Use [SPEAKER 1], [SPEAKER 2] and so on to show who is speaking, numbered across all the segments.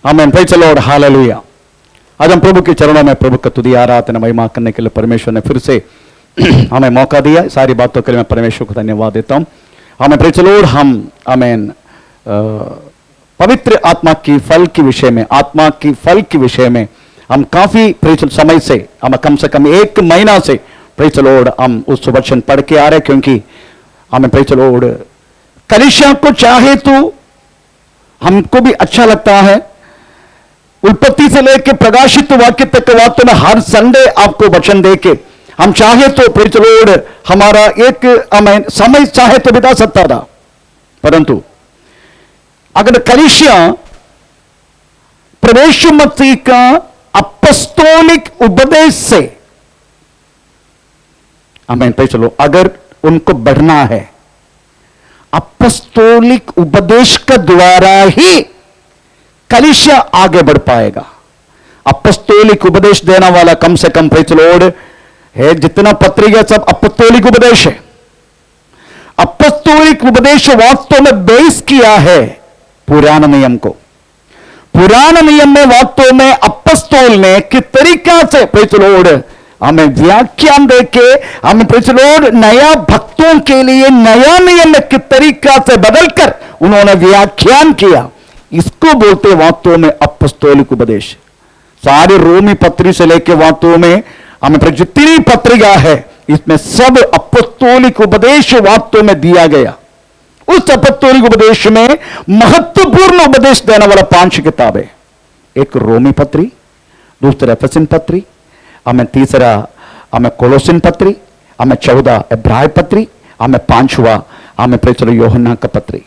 [SPEAKER 1] आमीन, praise the Lord, hallelujah. आज हम प्रभु के चरणों में प्रभु का तुदी आराधना महिमा करने के लिए परमेश्वर ने फिर से हमें मौका दिया। सारी बातों के लिए मैं परमेश्वर को धन्यवाद देता हूँ। हमें प्रेज़ द लॉर्ड, हम आमीन पवित्र आत्मा की फल के विषय में, आत्मा की फल के विषय में हम काफी प्रेज़ समय से, हम कम से कम 1 महीना से प्रेज़ द लॉर्ड हम उस वचन पढ़ के आ रहे, क्योंकि हमें प्रेज़ द लॉर्ड कलीसिया को चाहे तो हमको भी अच्छा लगता है, उत्पत्ति से लेकर प्रकाशित वाक्य तक वाक्य में हर संडे आपको वचन देके हम चाहे तो प्रेज़ द लॉर्ड हमारा एक समय चाहे तो बिता सकता था। परंतु अगर कलीसिया प्रवेश मसीह का अपस्तोलिक उपदेश से हमें प्रेज़ द लॉर्ड अगर उनको बढ़ना है, अपस्तोलिक उपदेश के द्वारा ही कलीसिया आगे बढ़ पाएगा। अपस्तोलिक उपदेश देने वाला कम से कम प्रेज़ द लॉर्ड है, जितना पत्रिका सब अपस्तोलिक उपदेश है। अपस्तोलिक उपदेश वास्तव में बेस किया है पुराने नियम को। पुराने नियम में वास्तव में अपस्तोल ने किस तरीका से प्रेज़ द लॉर्ड हमें व्याख्यान देके हमें प्रेज़ द लॉर्ड नया भक्तों के लिए नया नियम में किस तरीका से बदलकर उन्होंने व्याख्यान किया, इसको बोलते वास्तव में अपस्तोलिक उपदेश। सारे रोमी पत्री से लेकर वास्तव में हमें जितनी पत्रिका है इसमें सब अपस्तोलिक उपदेश वास्तव में दिया गया। उस अपस्तोलिक उपदेश में महत्वपूर्ण उपदेश देने वाला 5 किताबें, एक रोमी पत्री, दूसरा एफेसियन पत्री, हमें तीसरा हमें कोलोसिन पत्री, हमें 14 इब्राय पत्री, हमें 5वां हमें प्रेज़ द लॉर्ड यूहन्ना का पत्री।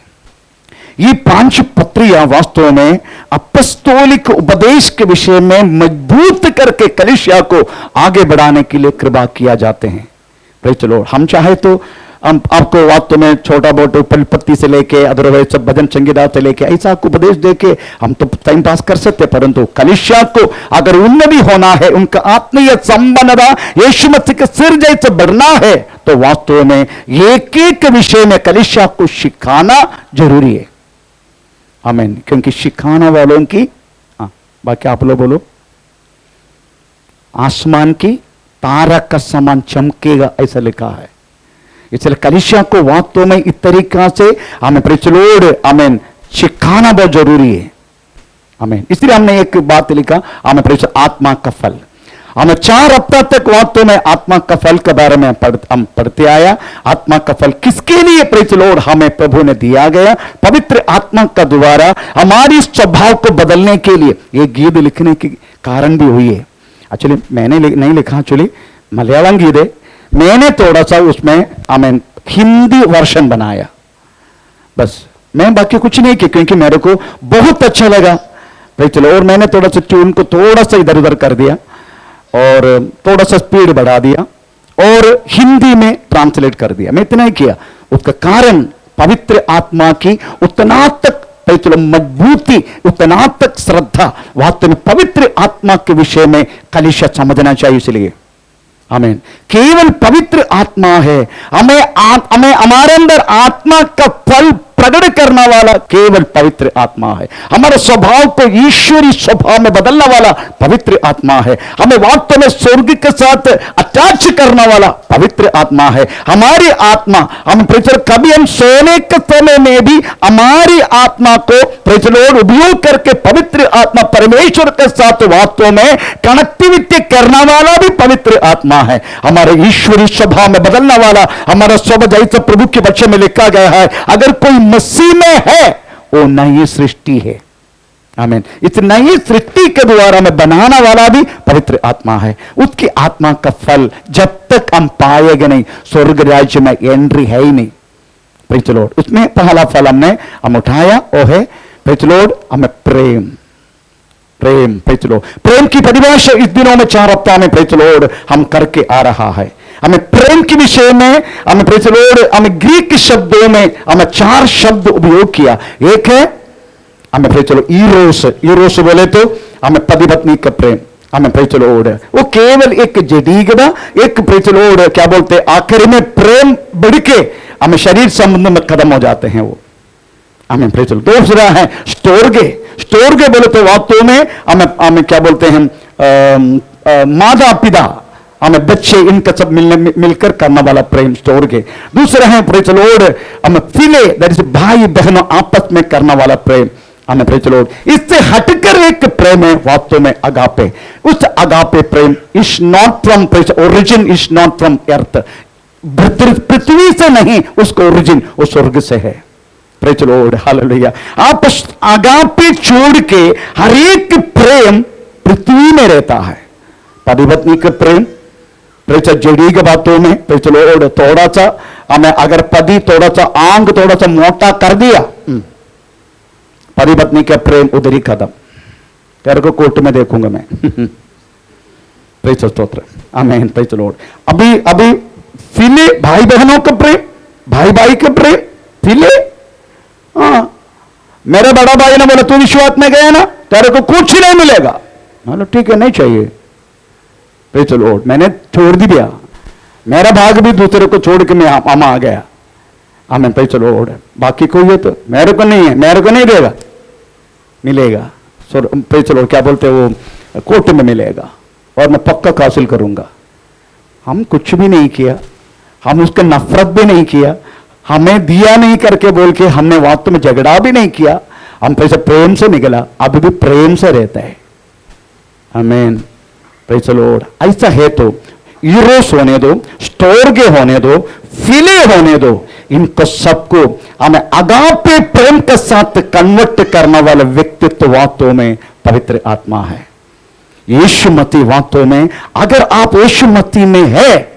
[SPEAKER 1] ये 5 पत्रियां वास्तव में अपस्तोलिक उपदेश के विषय में मजबूत करके कलीसिया को आगे बढ़ाने के लिए कृपा किया जाते हैं। प्रेज़ द लॉर्ड, हम चाहे तो हम आपको वास्तव में छोटा बोट पत्ती से लेके अदरवाइज सब भजन संगीता से लेके ऐसा उपदेश देके हम तो टाइम पास कर सकते, परंतु कलीसिया को अगर उन्नति होना है, उनका आत्मीय संबंध यीशु मसीह के सिर जैसे बढ़ना है, तो वास्तव में एक एक विषय में कलीसिया को सिखाना जरूरी है। आमीन, क्योंकि सिखाने वालों की बाकी आप लोग बोलो, आसमान की तारा का समान चमकेगा, ऐसा लिखा है। इसलिए कलीसिया को वास्तव में इस तरीका से हमें प्रेज़ द लॉर्ड आमीन सिखाना बहुत जरूरी है। आमीन, इसलिए हमने एक बात लिखा, हमें प्रेज़ आत्मा का फल। हमें 4 हफ्ता तक वास्तव में आत्मा का फल के बारे में हम पढ़ते आया। आत्मा का फल किसके लिए प्रेज़ द लॉर्ड हमें प्रभु ने दिया गया, पवित्र आत्मा का द्वारा हमारी स्वभाव को बदलने के लिए ये गीत लिखने के कारण भी हुई है। एक्चुअली मैंने नहीं लिखा, एक्चुअली मलयालम गीत है, मैंने थोड़ा सा उसमें आमीन हिंदी वर्षन बनाया, बस मैं बाकी कुछ नहीं किया, क्योंकि मेरे को बहुत अच्छा लगा प्रेज़ द लॉर्ड। और मैंने थोड़ा सा ट्यून को थोड़ा सा इधर उधर कर दिया और थोड़ा सा स्पीड बढ़ा दिया और हिंदी में ट्रांसलेट कर दिया, मैं इतना ही किया। उसका कारण पवित्र आत्मा की उतना तक प्रेज़ द लॉर्ड मजबूती, उतना तक श्रद्धा वास्तव में पवित्र आत्मा के विषय में कलीसिया समझना चाहिए। इसलिए आमीन, केवल पवित्र आत्मा है, हमें हमारे अंदर आत्मा का फल प्रकट करने वाला केवल पवित्र आत्मा है। हमारे स्वभाव को ईश्वरी स्वभाव में बदलने वाला पवित्र आत्मा है। हमें वास्तव में स्वर्ग के साथ अटैच करने वाला पवित्र आत्मा है। हमारी आत्मा हम प्रेज़ द लॉर्ड कभी हम सोने के समय में भी हमारी आत्मा को प्रेज़ द लॉर्ड उपयोग करके पवित्र आत्मा परमेश्वर के साथ वास्तव में कनेक्टिविटी करने वाला भी पवित्र आत्मा है। हमारे ईश्वरी स्वभाव में बदलने वाला हमारा स्वभाव जैसे प्रभु के वचन में लिखा गया है, अगर कोई मसीह में है वो नई सृष्टि है। आमीन, इस नई सृष्टि के द्वारा में बनाने वाला भी पवित्र आत्मा है। उसकी आत्मा का फल जब तक हम पाएंगे नहीं, स्वर्ग राज्य में एंट्री है ही नहीं। प्रेज़ द लॉर्ड, उसमें पहला फल हम उठाया, वो है प्रेज़ द लॉर्ड हमें प्रेम। प्रेम, प्रेज़ द लॉर्ड, प्रेम की परिभाषा इस दिनों में 4 हफ्ता में प्रेज़ द लॉर्ड हम करके आ रहा है। हमें प्रेम के विषय में हमें प्रेज़ द लॉर्ड हमें ग्रीक शब्दों में हमें 4 शब्द उपयोग किया। एक है हमें praise the Lord Eros, Eros बोले तो हमें पति पत्नी का प्रेम, हमें प्रेज़ द लॉर्ड वो केवल एक जडीगड़ा, एक प्रेज़ द लॉर्ड क्या बोलते हैं आखिर में प्रेम बढ़ के हमें शरीर संबंध में कदम हो जाते हैं वो। हमें प्रेज़ द लॉर्ड। दूसरा है स्टोर्गे, स्टोर के बोले तो वास्तव में हमें क्या बोलते हैं, माता पिता हमें बच्चे इनका सब मिलकर करने वाला प्रेम स्टोर के। दूसरा है प्रेज द लॉर्ड हमें फिले, दैट इज भाई बहनों आपस में करने वाला प्रेम, हमें प्रेज द लॉर्ड। इससे हटकर एक प्रेम है वास्तव में अगापे। उस अगापे प्रेम is not from praise, origin is not from earth, पृथ्वी से नहीं, उसका ओरिजिन वो स्वर्ग से है। Praise the Lord, hallelujah. आप अगापे छोड़ के हर एक प्रेम पृथ्वी में रहता है। पति पत्नी का प्रेम जड़ी के बातों में प्रेज द लॉर्ड, थोड़ा सा हमें अगर पति थोड़ा सा आंग थोड़ा सा मोटा कर दिया, पति पत्नी का प्रेम उधर ही खत्म, तेरे को कोर्ट में देखूंगा मैं। प्रेज स्तोत्र, आमीन, प्रेज द लॉर्ड। अभी फिले भाई बहनों का प्रेम, भाई भाई का प्रेम, फिले। हाँ, मेरे बड़ा भाई ने बोला तू विश्वास में गया ना, तेरे को कुछ नहीं मिलेगा। मतलब ठीक है, नहीं चाहिए। प्रेज द लॉर्ड, मैंने छोड़ दिया, मेरा भाग भी दूसरे को छोड़ के मैं हम आ गया। आमीन, प्रेज द लॉर्ड। बाकी कोई है तो मेरे को नहीं है, मेरे को नहीं देगा, मिलेगा। प्रेज द लॉर्ड, क्या बोलते हैं वो, कोर्ट में मिलेगा और मैं पक्का हासिल करूंगा। हम कुछ भी नहीं किया, हम उसका नफरत भी नहीं किया, हमें दिया नहीं करके बोल के हमने वास्तव में झगड़ा भी नहीं किया, हम पैसे प्रेम से निकला, अभी भी प्रेम से रहता है। आमीन, प्रेज द लॉर्ड। ऐसा है तो यूरोस होने दो, स्टोर्गे होने दो, फिले होने दो, इनको सबको हमें अगापे प्रेम के साथ कन्वर्ट करने वाला व्यक्तित्व वास्तव में पवित्र आत्मा है। यीशु मसीह वास्तव में, अगर आप यीशु मसीह में है,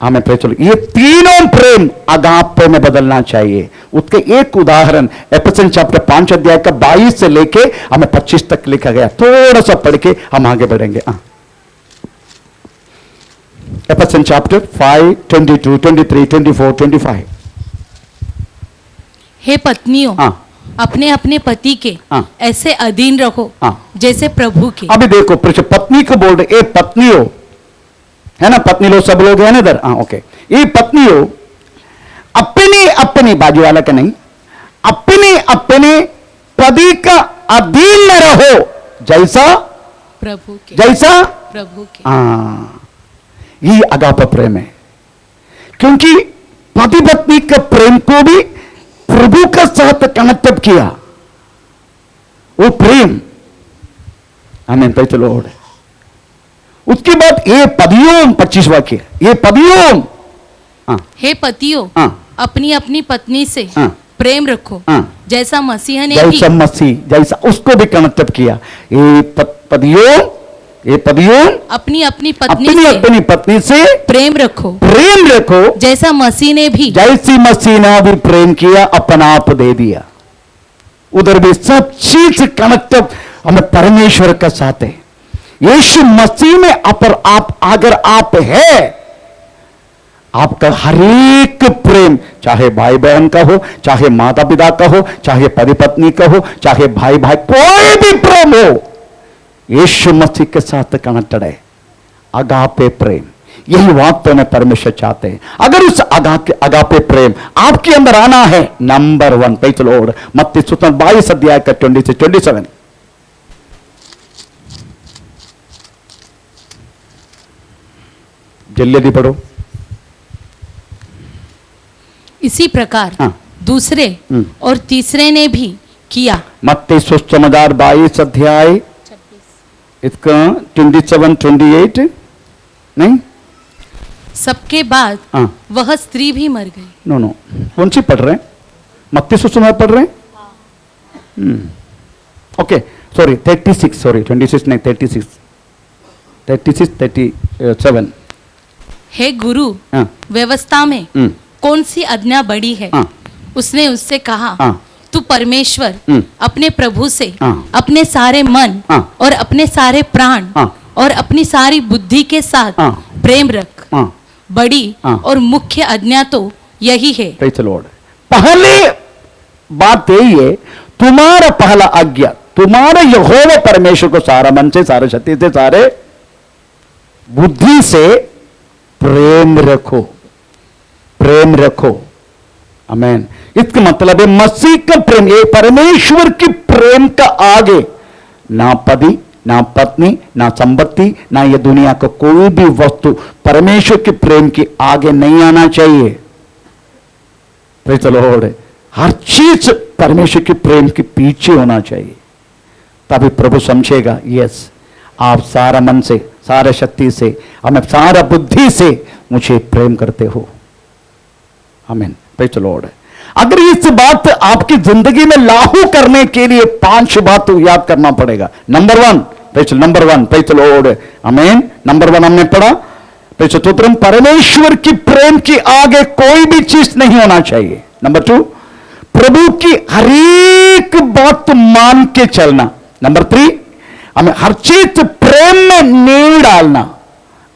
[SPEAKER 1] हमें प्रेज द लॉर्ड, ये तीनों प्रेम अगापे में बदलना चाहिए। उसके एक उदाहरण एफेसियन चैप्टर 5 अध्याय का 22 से लेके हमें 25 तक लिखा गया, थोड़ा सा पढ़ के हम आगे बढ़ेंगे। एफेसियन चैप्टर 5 22 23 24 25।
[SPEAKER 2] हे पत्नियों, अपने अपने पति के ऐसे अधीन रहो जैसे प्रभु के।
[SPEAKER 1] अभी देखो पत्नी को बोल रहे, ए पत्नियों, है ना, पत्नी लोग सब लोग है ना इधर, ओके। ये पत्नियों अपने अपने, बाजू वाला का नहीं, अपने अपने पति का अधीन न रहो जैसा
[SPEAKER 2] प्रभु के,
[SPEAKER 1] जैसा
[SPEAKER 2] प्रभु के।
[SPEAKER 1] ये अगापे प्रेम है, क्योंकि पति पत्नी के प्रेम को भी प्रभु के साथ कनेक्ट किया, वो प्रेम। आमीन, प्रेज द लॉर्ड। उसके बाद ये पतियों, 25 वाक्य, ये पतियों,
[SPEAKER 2] हे पतियों, अपनी अपनी पत्नी से प्रेम रखो, जैसा मसीह ने
[SPEAKER 1] जैसा
[SPEAKER 2] भी,
[SPEAKER 1] मसीह जैसा, उसको भी कनेक्ट किया। ये पतियों, ये पतियों
[SPEAKER 2] अपनी अपनी
[SPEAKER 1] पत्नी से
[SPEAKER 2] प्रेम रखो,
[SPEAKER 1] प्रेम रखो,
[SPEAKER 2] जैसा मसीह ने भी,
[SPEAKER 1] जैसी मसीह ने भी प्रेम किया, अपना आप दे दिया। उधर भी सब चीज कनेक्ट हमें परमेश्वर का साथ है। यीशु मसीह में अगर आप है, आपका हर एक प्रेम, चाहे भाई बहन का हो, चाहे माता पिता का हो, चाहे पति पत्नी का हो, चाहे भाई भाई, कोई भी प्रेम हो, यीशु मसीह के साथ कनेक्टेड है। अगापे प्रेम, यही वास्तव में परमेश्वर चाहते हैं। अगर उस अगापे प्रेम आपके अंदर आना है, नंबर 1 प्रेज द लॉर्ड, मत्ती 22 अध्याय का 20 से 27। जल्दी पढ़ो।
[SPEAKER 2] इसी प्रकार दूसरे और तीसरे ने भी किया।
[SPEAKER 1] मत्ती सुसमाचार 22 अध्याय इसका 27 28 नहीं,
[SPEAKER 2] सबके बाद वह स्त्री भी मर गई।
[SPEAKER 1] नो कौन सी पढ़ रहे हैं? मत्ती सुसमाचार पढ़ रहे हैं? ओके, सॉरी 36, सॉरी 26 नहीं, 36 37।
[SPEAKER 2] हे गुरु, व्यवस्था में कौन सी आज्ञा बड़ी है? उसने उससे कहा, तू परमेश्वर अपने प्रभु से अपने सारे मन और अपने सारे प्राण और अपनी सारी बुद्धि के साथ प्रेम रख। बड़ी और मुख्य आज्ञा तो यही है।
[SPEAKER 1] Praise the Lord. पहले बात यही है, तुम्हारा पहला आज्ञा, तुम्हारे यहोवा परमेश्वर को सारा मन से, सारे शक्ति से, सारे बुद्धि से प्रेम रखो, प्रेम रखो। आमीन। इसका मतलब है मसीह का प्रेम, ये परमेश्वर की प्रेम का आगे ना पति, ना पत्नी, ना संपत्ति, ना ये दुनिया का कोई भी वस्तु परमेश्वर के प्रेम के आगे नहीं आना चाहिए। Praise the Lord. हर चीज परमेश्वर के प्रेम के पीछे होना चाहिए, तभी प्रभु समझेगा यस आप सारा मन से, सारा शक्ति से, हमें सारा बुद्धि से मुझे प्रेम करते हो। आमीन। Praise the Lord. अगर इस बात आपकी जिंदगी में लागू करने के लिए 5 बात याद करना पड़ेगा। Number 1, praise the Lord. आमीन। नंबर 1 हमने पढ़ा, प्रेज़ स्तोत्रम, परमेश्वर की प्रेम के आगे कोई भी चीज नहीं होना चाहिए। नंबर 2, प्रभु की हर एक बात मान के चलना। नंबर 3, हमें हर चीज प्रेम में नींव डालना।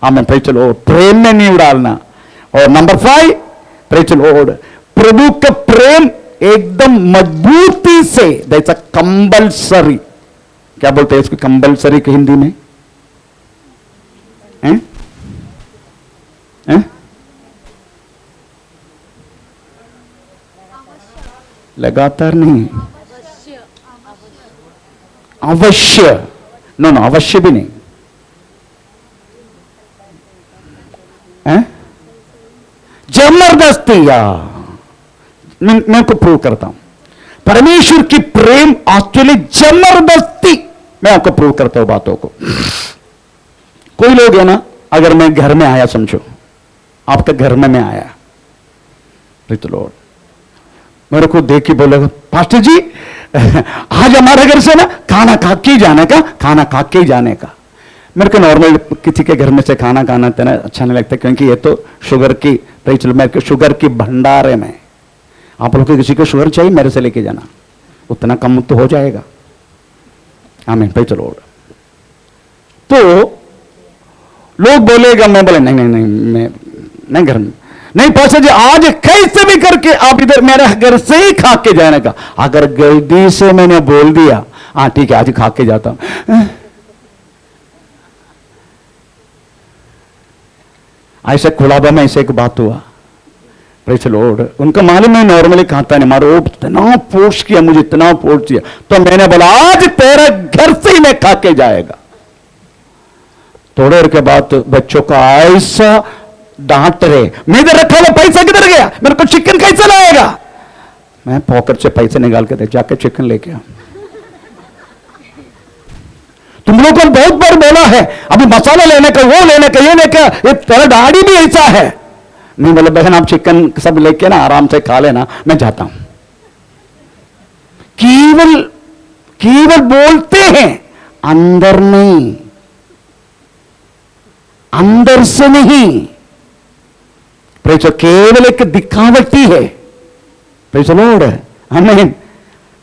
[SPEAKER 1] हमें प्रेज़ द लॉर्ड, प्रेम में नींव डालना। और नंबर 5, प्रेज़ द लॉर्ड, प्रभु का प्रेम एकदम मजबूती से, दैट्स अ कंपल्सरी। क्या बोलते हैं इसको कंपल्सरी की हिंदी में? हैं? हैं? लगातार नहीं, अवश्य। नो नो, अवश्य भी नहीं है, जबरदस्ती। या मैं को प्रूव करता हूं, परमेश्वर की प्रेम एक्चुअली जबरदस्ती। मैं आपको प्रूव करता हूं बातों को। कोई लोग है ना, अगर मैं घर में आया, समझो आपके घर में मैं आया, प्रेज़ द लॉर्ड, मेरे को देख के बोलेगा पास्टर जी आज हमारे घर से ना खाना खा के जाने का, खाना खा के जाने का। मेरे को नॉर्मल किसी के घर में से खाना खाना इतना अच्छा नहीं लगता, क्योंकि ये तो शुगर की, मेरे को शुगर की भंडार है। मैं, आप लोग को किसी को शुगर चाहिए मेरे से लेके जाना, उतना कम तो हो जाएगा। आमीन। Praise the Lord. तो लोग बोलेगा, मैं बोले नहीं नहीं नहीं, मैं नहीं घर में नहीं, पास्टर जी आज कैसे भी करके आप इधर मेरे घर से ही खा के जाने का। अगर गलती से मैंने बोल दिया हाँ ठीक है आज खा के जाता हूं, ऐसे खुलाबा में ऐसे एक बात हुआ। Praise the Lord. उनका मालूम है नॉर्मली खाता नहीं, मारो इतना फोर्स किया, मुझे इतना फोर्स किया, तो मैंने बोला आज तेरे घर से ही मैं खा के जाएगा। थोड़ी देर के बाद बच्चों का ऐसा डांट रहे, मैं इधर रखा हुआ पैसा किधर गया, मेरे को चिकन कैसे लाएगा। मैं पॉकेट से पैसे निकाल के दे, जाके चिकन लेके आ। तुम लोगों को बहुत बार बोला है अभी मसाला लेने का, वो लेने का, ये लेने का, ये तेरा दाढ़ी भी ऐसा है। नहीं बोले बहन आप चिकन सब लेके ना आराम से खा लेना, मैं जाता हूं। केवल केवल बोलते हैं, अंदर नहीं, अंदर से नहीं। प्रेज़, केवल एक दिखावटी है। Praise the Lord. आमीन।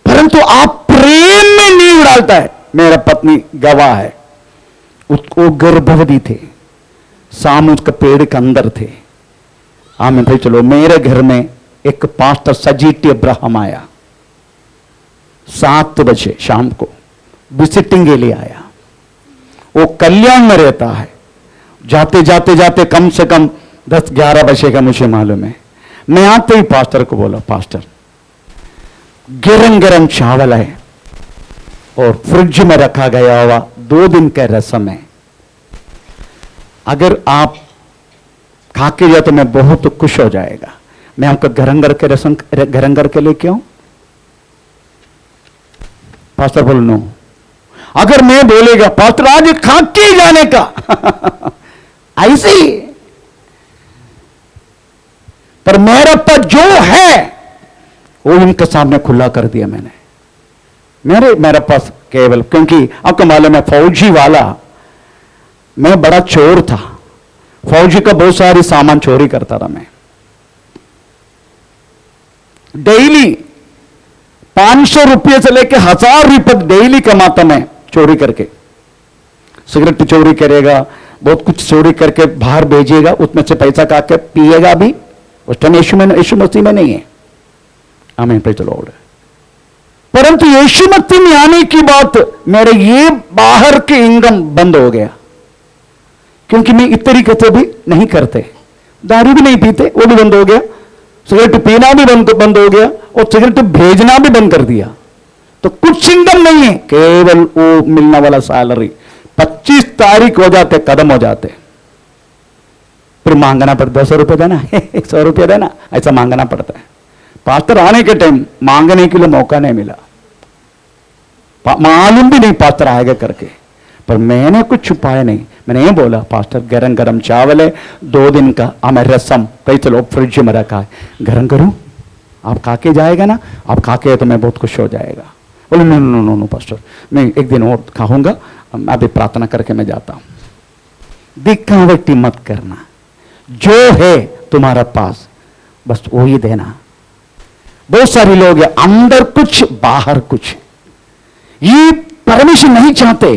[SPEAKER 1] परंतु आप प्रेम में नींव डालता है। मेरा पत्नी गवाह है, उसको गर्भवती थे, सामूज का पेड़ के अंदर थे। आमीन। भाई चलो, मेरे घर में एक पास्टर सजीटी अब्राहम आया, 7 बजे शाम को विजिटिंग के लिए आया। वो कल्याण में रहता है। जाते जाते जाते कम से कम 10-11 बजे का मुझे मालूम है। मैं आते ही पास्टर को बोला, पास्टर गरम गरम चावल है और फ्रिज में रखा गया हुआ 2 दिन का रसम है, अगर आप खा के जाए तो मैं बहुत खुश हो जाएगा। मैं आपका गरम करके रसम गरम करके लेके आऊं। पास्टर बोल नो। अगर मैं बोलेगा पास्टर आज खा के जाने का ऐसे ही, पर मेरा पर जो है वो इनके सामने खुला कर दिया मैंने। मेरे पास केवल, क्योंकि आपको मालूम है फौजी वाला, मैं बड़ा चोर था, फौजी का बहुत सारी सामान चोरी करता था मैं। डेली 500 रुपये से लेकर 1000 रुपये डेली कमाता मैं चोरी करके। सिगरेट चोरी करेगा, बहुत कुछ चोरी करके बाहर भेजेगा, उसमें से पैसा का के पिएगा भी। उस टाइम यीशु मसीह में नहीं है। आमीन। Praise the Lord. परंतु यीशु मसीह में आने की बात, मेरे ये बाहर के इनकम बंद हो गया, क्योंकि मैं इस तरीके से भी नहीं करते, दारू भी नहीं पीते, वो भी बंद हो गया, सिगरेट पीना भी बंद हो गया और सिगरेट भेजना भी बंद कर दिया, तो कुछ इनकम नहीं है, केवल वो मिलने वाला सैलरी। 25 तारीख हो जाते कदम हो जाते, फिर मांगना पड़ता, 200 रुपये देना 100 रुपये देना, ऐसा मांगना पड़ता है। पास्टर आने के टाइम मांगने के लिए मौका नहीं मिला, मालूम भी नहीं पास्टर आएगा करके, पर मैंने कुछ छुपाया नहीं। मैंने ये बोला पास्टर गरम गरम चावल है 2 दिन का, हमें रसम कई चलो फ्रिज में रखा है, गरम करूं, आप खा के जाएगा ना, आप खा के तो मैं बहुत खुश हो जाएगा। बोले no no no no pastor, मैं एक दिन और खाऊंगा, अभी प्रार्थना करके मैं जाता हूं। दिखावटी मत करना, जो है तुम्हारा पास बस वो ही देना। बहुत सारे लोग हैं अंदर कुछ बाहर कुछ, ये परमेश्वर नहीं चाहते।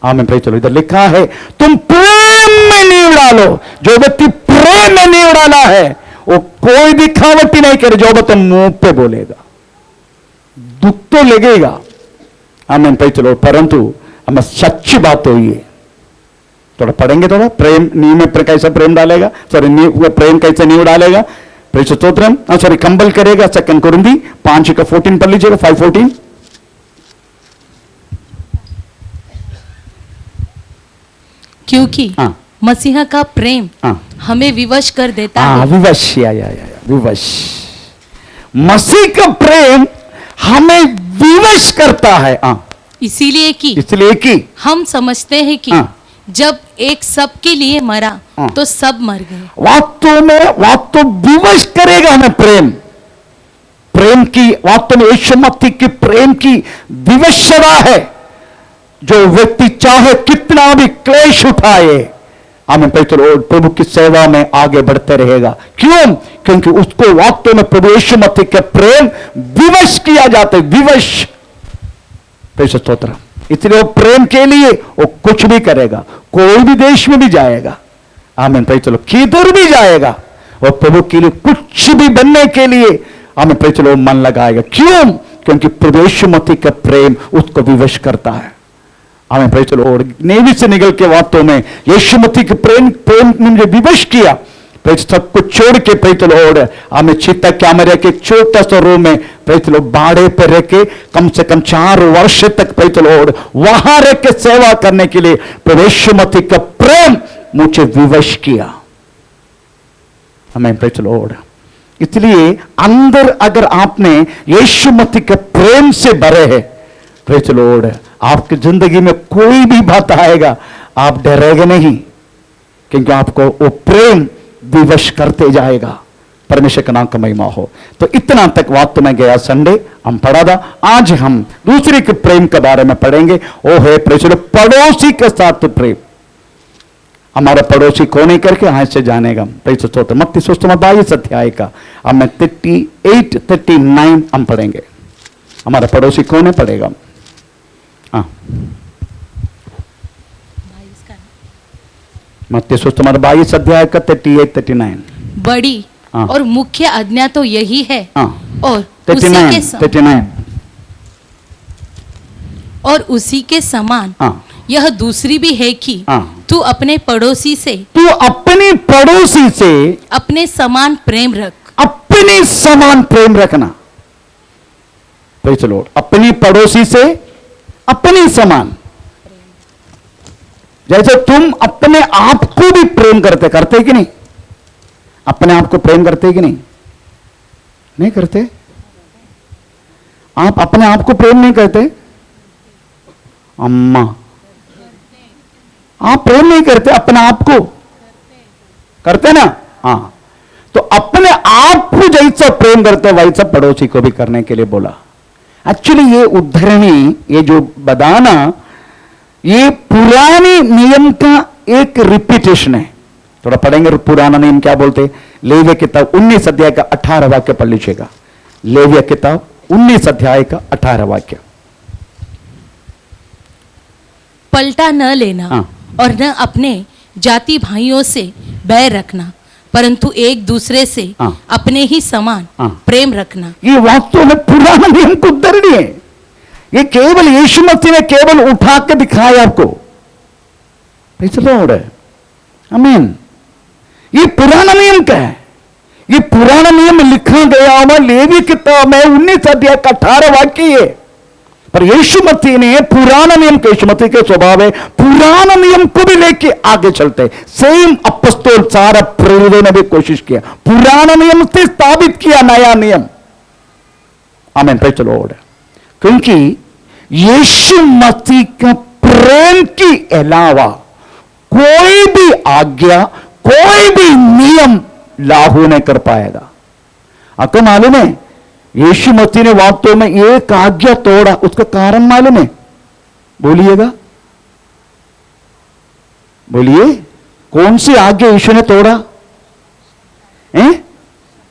[SPEAKER 1] आमीन, प्रेज चलो। इधर लिखा है तुम प्रेम में नींव डालो। जो व्यक्ति प्रेम में नींव डाला है वो कोई दिखावटी नहीं करे, जो तो मुंह पे बोलेगा, दुख तो लगेगा। आमीन, प्रेज चलो। परंतु हमें सच्ची बात तो ये थोड़ा पढ़ेंगे, थोड़ा प्रेम नींव में कैसा प्रेम डालेगा, सॉरी नींव प्रेम कैसे नींव डालेगा, प्रेज स्तोत्रम, सॉरी कंबल करेगा। 2 कुरिन्थी 5:14 पढ़ लीजिएगा, 5:14।
[SPEAKER 2] क्योंकि मसीहा का प्रेम हमें विवश कर देता है।
[SPEAKER 1] विवश, विवश। मसीह का प्रेम हमें विवश करता है,
[SPEAKER 2] इसीलिए कि हम समझते हैं कि जब एक सब के लिए मरा तो सब मर गए।
[SPEAKER 1] वास्तव विवश करेगा हमें प्रेम की, वास्तव में यीशु मसीह की प्रेम की विवशता है। जो व्यक्ति चाहे कितना भी क्लेश उठाए, हमें प्रभु की सेवा में आगे बढ़ते रहेगा। क्यों? क्योंकि उसको वास्तव में प्रभु यीशु मसीह के प्रेम विवश किया जाता है, विवश। स्तोत्र। इसलिए वो प्रेम के लिए वो कुछ भी करेगा, कोई भी देश में भी जाएगा, आमीन, चलो किधर भी जाएगा, और प्रभु के लिए कुछ भी बनने के लिए हमें चलो मन लगाएगा। क्यों? क्योंकि प्रभु यीशु मसीह का प्रेम उसको विवश करता है। हमें प्रेज चलो। और नेवी से निकल के वास्तव में यीशु मसीह के प्रेम ने मुझे विवश किया। प्रेज सब कुछ छोड़ के प्रेज चलो, और हमें चित्ता कैमरे के छोटा सा रूम में प्रेज चलो भाड़े पर रह के कम से कम 4 वर्ष तक प्रेज चलो, और वहां रह के सेवा करने के लिए प्रभु यीशु मसीह का प्रेम मुझे विवश किया। हमें प्रेज चलो। और इसलिए अंदर अगर आपने यीशु मसीह के प्रेम से भरे है, प्रेज चलो, आपकी जिंदगी में कोई भी बात आएगा आप डरेंगे नहीं, क्योंकि आपको वो प्रेम विवश करते जाएगा। परमेश्वर का नाम का महिमा हो। तो इतना तक वास्तव में गया संडे हम पढ़ा था। आज हम दूसरे के प्रेम के बारे में पढ़ेंगे, वो है पड़ोसी के साथ प्रेम। हमारा पड़ोसी कौन है करके आज से जानेगा। मत्ती सुसमाचार 22 अध्याय का हम 38, 39 हम पढ़ेंगे। हमारा पड़ोसी कौन है पढ़ेगा। मत्ती सुसमाचार 22 अध्याय का 38, 39।
[SPEAKER 2] बड़ी और मुख्य आज्ञा तो यही है, और
[SPEAKER 1] 39
[SPEAKER 2] और उसी के समान यह दूसरी भी है कि तू अपने पड़ोसी से अपने समान प्रेम रख।
[SPEAKER 1] अपने समान प्रेम रखना। चलो, अपनी पड़ोसी से अपने समान, जैसे तुम अपने आप को भी प्रेम करते कि नहीं? अपने आप को प्रेम करते कि नहीं? नहीं करते? आप अपने आप को प्रेम नहीं करते? अम्मा, आप प्रेम नहीं करते अपने आप को? करते ना? हाँ। तो अपने आप को जैसा प्रेम करते वैसा पड़ोसी को भी करने के लिए बोला। एक्चुअली ये उद्धरणी, ये जो बदाना, ये पुराने नियम का एक रिपीटेशन है। थोड़ा पढ़ेंगे पुराना नियम क्या बोलते। लेविया किताब 19 अध्याय का 18 वाक्य पढ़ लीजिएगा। लेविया किताब 19 अध्याय का 18 वाक्य।
[SPEAKER 2] पलटा न लेना और न अपने जाति भाइयों से बैर रखना, परंतु एक दूसरे से अपने ही समान प्रेम रखना। ये
[SPEAKER 1] वास्तव में पुराना नियम को उद्धरणी है। ये केवल यीशु मसीह ने केवल उठा के दिखाया आपको। प्रेज़ द लॉर्ड, आमीन। ये पुराना नियम का है, ये पुराना नियम लिखा गया हुआ लेवी किताब में 19 अध्याय का 18 वाक्य है। पर यीशु मसीह ने पुराना नियम के, यीशु मसीह के स्वभाव है पुराना नियम को भी लेके आगे चलते। सेम अपस्तोल सारा प्रेरितों ने भी कोशिश किया, पुराना नियम से स्थापित किया नया नियम। आमीन, प्रेज़ द लॉर्ड। क्योंकि यीशु मसीह का प्रेम के अलावा कोई भी आज्ञा, कोई भी नियम लागू नहीं कर पाएगा। आपको मालूम है यीशु मसीह ने वास्तव में एक आज्ञा तोड़ा, उसका कारण मालूम है? बोलिएगा, बोलिए, कौन सी आज्ञा यीशु ने तोड़ा?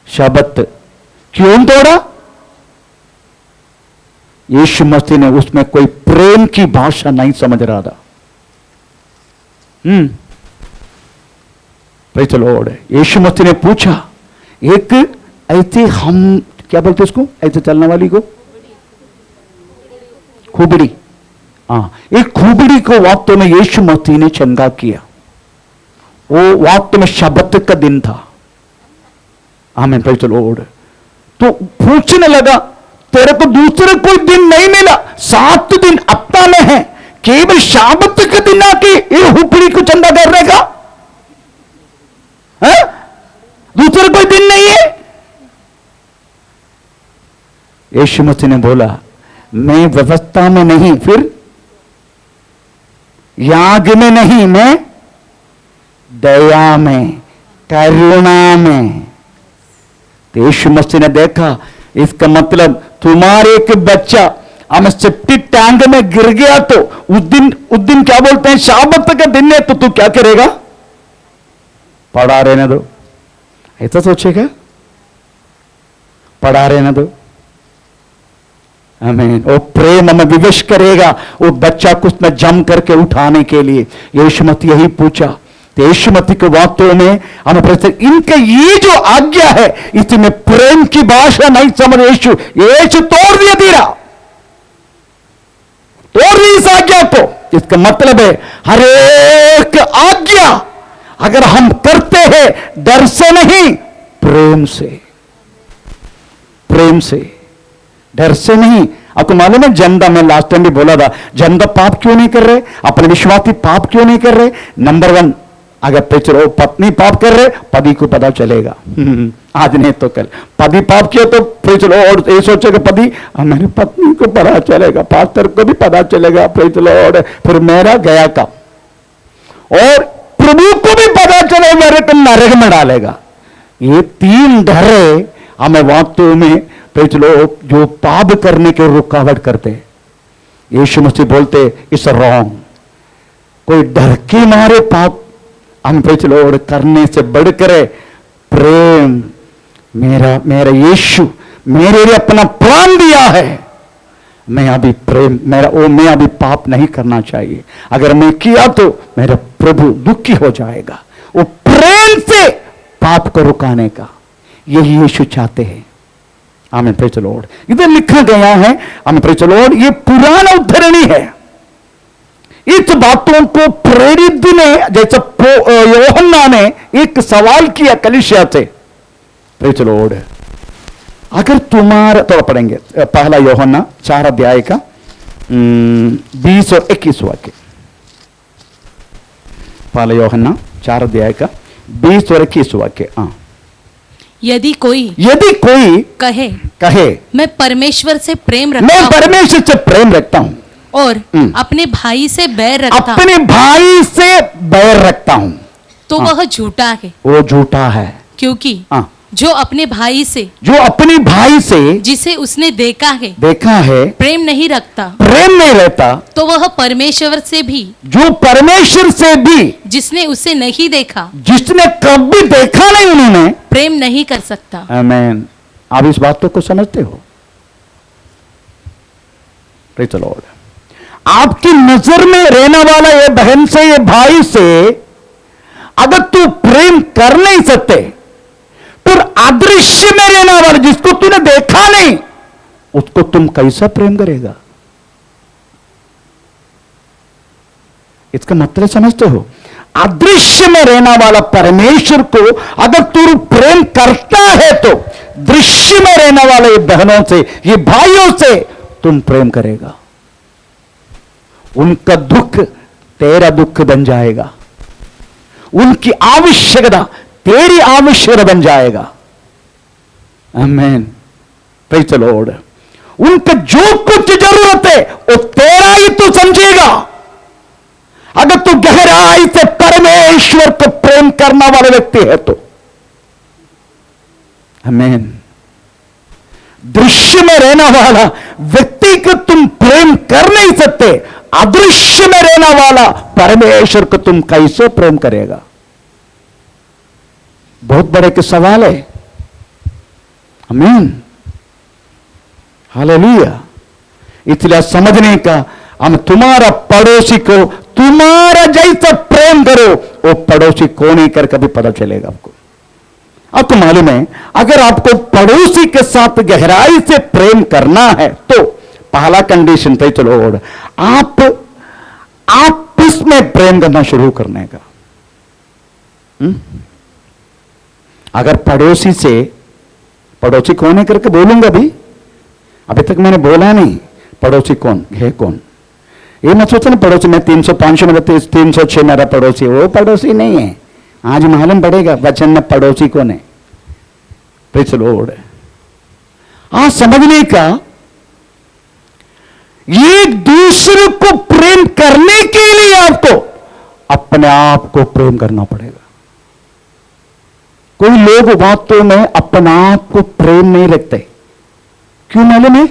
[SPEAKER 1] शबत। क्यों तोड़ा? यीशु मसीह ने उसमें कोई प्रेम की भाषा नहीं समझ रहा था। Praise the Lord. यीशु मसीह ने पूछा, एक ऐसे हम क्या बोलते उसको, ऐसे चलने वाली को खुबड़ी, एक खुबड़ी को वास्तव में यीशु मसीह ने चंगा किया। वो वास्तव में शबत का दिन था। आमीन, प्रेज़ द लॉर्ड। तो पूछने लगा, तेरे को दूसरे कोई दिन नहीं मिला, 7 दिन हफ्ता में है, केवल शबत के दिन आके ये खुबड़ी को चंगा करने का? दूसरा कोई दिन नहीं है? यीशु मसीह ने बोला, मैं व्यवस्था में नहीं, फिर याग में नहीं, मैं दया में, करुणा में। तो यीशु मसीह ने देखा, इसका मतलब तुम्हारे एक बच्चा हमें सेप्टिक टैंक में गिर गया तो उस दिन क्या बोलते हैं, शबत का दिन है, तो तू क्या करेगा? पड़ा रहने दो। ऐसा सोचेगा? पड़ा रहने दो। आमीन। वो प्रेम हमें विवश करेगा वो बच्चा को उसमें जम करके उठाने के लिए। यीशु मसीह यही पूछा। तो यीशु मसीह के वास्तव में हमें प्रत्येक इनका ये जो आज्ञा है इसमें प्रेम की भाषा नहीं समझ। यीशु तोड़ दिया धीरा, तोड़ दी इस आज्ञा को। इसका मतलब है हर एक आज्ञा अगर हम करते हैं डर से नहीं, प्रेम से, प्रेम से, डर से नहीं। आपको मालूम है जनता, मैं लास्ट टाइम भी बोला था, जनता पाप क्यों नहीं कर रहे, अपने विश्वासी पाप क्यों नहीं कर रहे? नंबर 1, अगर पिछड़ो पत्नी पाप कर रहे, पति को पता चलेगा। आज नहीं तो कल पति पाप किया तो पिछड़ो और ये सोचेगा पति, मेरी पत्नी को पता चलेगा, पास्टर को भी पता चलेगा, पिछड़ो और फिर मेरा गया काम, और प्रभु को भी पता चले मेरे को नरक में डालेगा। ये 3 डरे हमें वास्तव में पिछलो जो पाप करने के रुकावट करते। यीशु मसीह बोलते इस रॉन्ग, कोई डर के मारे पाप हम पिछलो करने से बढ़कर प्रेम, मेरा यीशु मेरे लिए अपना प्राण दिया है, मैं अभी प्रेम मैं अभी पाप नहीं करना चाहिए। अगर मैं किया तो मेरा प्रभु दुखी हो जाएगा। वो प्रेम से पाप को रुकाने का यही यीशु चाहते हैं। आमीन, प्रेज़ द लॉर्ड। इधर लिखा गया है, आमीन, प्रेज़ द लॉर्ड, ये पुराना उद्धरणी है। इस बातों को प्रेरित ने, जैसे यूहन्ना ने एक सवाल किया कलीसिया से, प्रेज़ द लॉर्ड, अगर तुम्हारा, तो पढ़ेंगे पहला यूहन्ना 4 अध्याय का 20 और 21 वाक्य। पहला यूहन्ना 4 अध्याय का 20 और 21 वाक्य।
[SPEAKER 2] यदि कोई
[SPEAKER 1] कहे
[SPEAKER 2] मैं परमेश्वर से प्रेम रखता
[SPEAKER 1] मैं
[SPEAKER 2] हूं,
[SPEAKER 1] परमेश्वर से प्रेम रखता हूं
[SPEAKER 2] और अपने भाई से बैर रखता
[SPEAKER 1] अपने भाई से बैर रखता हूं,
[SPEAKER 2] तो वह झूठा है।
[SPEAKER 1] वो झूठा है।
[SPEAKER 2] क्योंकि जो अपने भाई से
[SPEAKER 1] जिसे
[SPEAKER 2] उसने देखा है
[SPEAKER 1] प्रेम नहीं रहता,
[SPEAKER 2] तो वह परमेश्वर से भी,
[SPEAKER 1] जो परमेश्वर से भी
[SPEAKER 2] जिसने उसे नहीं देखा,
[SPEAKER 1] जिसने कभी देखा नहीं उन्होंने,
[SPEAKER 2] प्रेम नहीं कर सकता।
[SPEAKER 1] आमीन। आप इस बात को समझते हो? Praise the Lord. आपकी नजर में रहने वाला ये बहन से, ये भाई से अगर तू प्रेम कर नहीं सकते, तो अदृश्य में रहने वाला जिसको तूने देखा नहीं, उसको तुम कैसा प्रेम करेगा? इसका मतलब समझते हो? अदृश्य में रहने वाला परमेश्वर को अगर तू प्रेम करता है तो दृश्य में रहने वाले ये बहनों से, ये भाइयों से तुम प्रेम करेगा। उनका दुख तेरा दुख बन जाएगा, उनकी आवश्यकता तेरी आवश्यकता बन जाएगा। आमीन, प्रेज़ द लॉर्ड। उनका जो कुछ जरूरत है वो तेरा ही तू समझेगा अगर तू गहराई से परमेश्वर को प्रेम करने वाला व्यक्ति है तो। आमीन। दृश्य में रहने वाला व्यक्ति को तुम प्रेम कर नहीं सकते, अदृश्य में रहने वाला परमेश्वर को तुम कैसे प्रेम करेगा? बहुत बड़े के सवाल है। आमीन, हालेलुया। इसलिए समझने का, हम तुम्हारा पड़ोसी को तुम्हारा जैसा प्रेम करो, वो पड़ोसी कौन ही कर कभी पता चलेगा आपको। आपको मालूम है, अगर आपको पड़ोसी के साथ गहराई से प्रेम करना है तो पहला कंडीशन पे चलो, आप आपस में प्रेम करना शुरू करने का। अगर पड़ोसी से, पड़ोसी कौन है करके बोलूंगा अभी तक मैंने बोला नहीं, पड़ोसी कौन है, कौन ये मत सोचना पड़ोसी मैं 300-500 में 306 मेरा पड़ोसी, वो पड़ोसी नहीं है। आज मालूम पड़ेगा वचन में पड़ोसी कौन है। Praise the Lord. आज समझने का, एक दूसरे को प्रेम करने के लिए आपको अपने आप को प्रेम करना पड़ेगा। कोई लोग बातों में अपने आप को प्रेम नहीं रखते, क्यों मालूम है?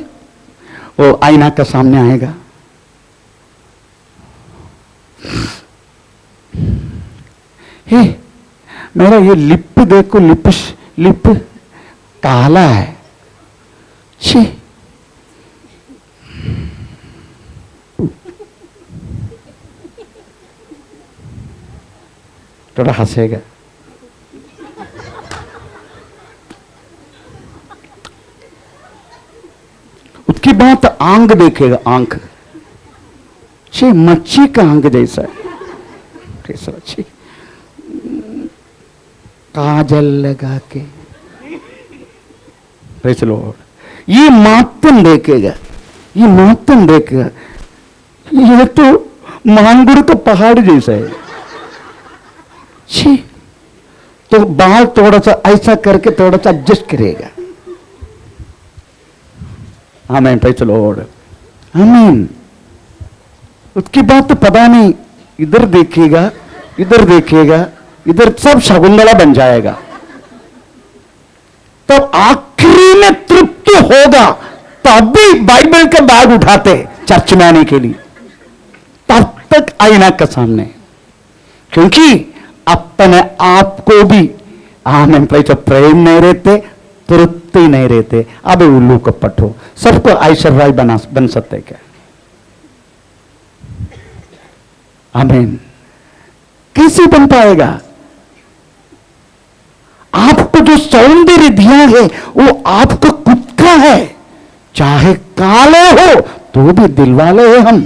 [SPEAKER 1] वो आईना का सामने आएगा, हे मेरा ये लिप देखो, लिप काला है, छी, थोड़ा हंसेगा। उसकी बात आंख देखेगा, आंख छी, मच्छी का आंख जैसा है, कैसा अच्छी, काजल लगा के। Praise the Lord. ये मातम देखेगा, ये मातम देखेगा, ये तो मांगुर का पहाड़ जैसा है, छी। तो बाल थोड़ा सा ऐसा करके थोड़ा सा एडजस्ट करेगा। आमीन, प्रेज़ द लॉर्ड। आमीन। उसकी बात तो पता नहीं, इधर देखेगा, इधर देखेगा, इधर सब शकुंतला बन जाएगा। तो आखिरी में तृप्त होगा तब भी बाइबल का बैग उठाते चर्च में आने के लिए, तब तक आईना के सामने, क्योंकि अपने आप को भी आमीन प्रेम नहीं रहते, तृप्ति नहीं रहते। अब उल्लू को पठो, सबको ऐश्वर्य राय बन सकते क्या? आमीन। कैसे बन पाएगा? आपको जो सौंदर्य दिया है वो आपका खुद का है, चाहे काले हो तो भी दिल वाले हैं हम।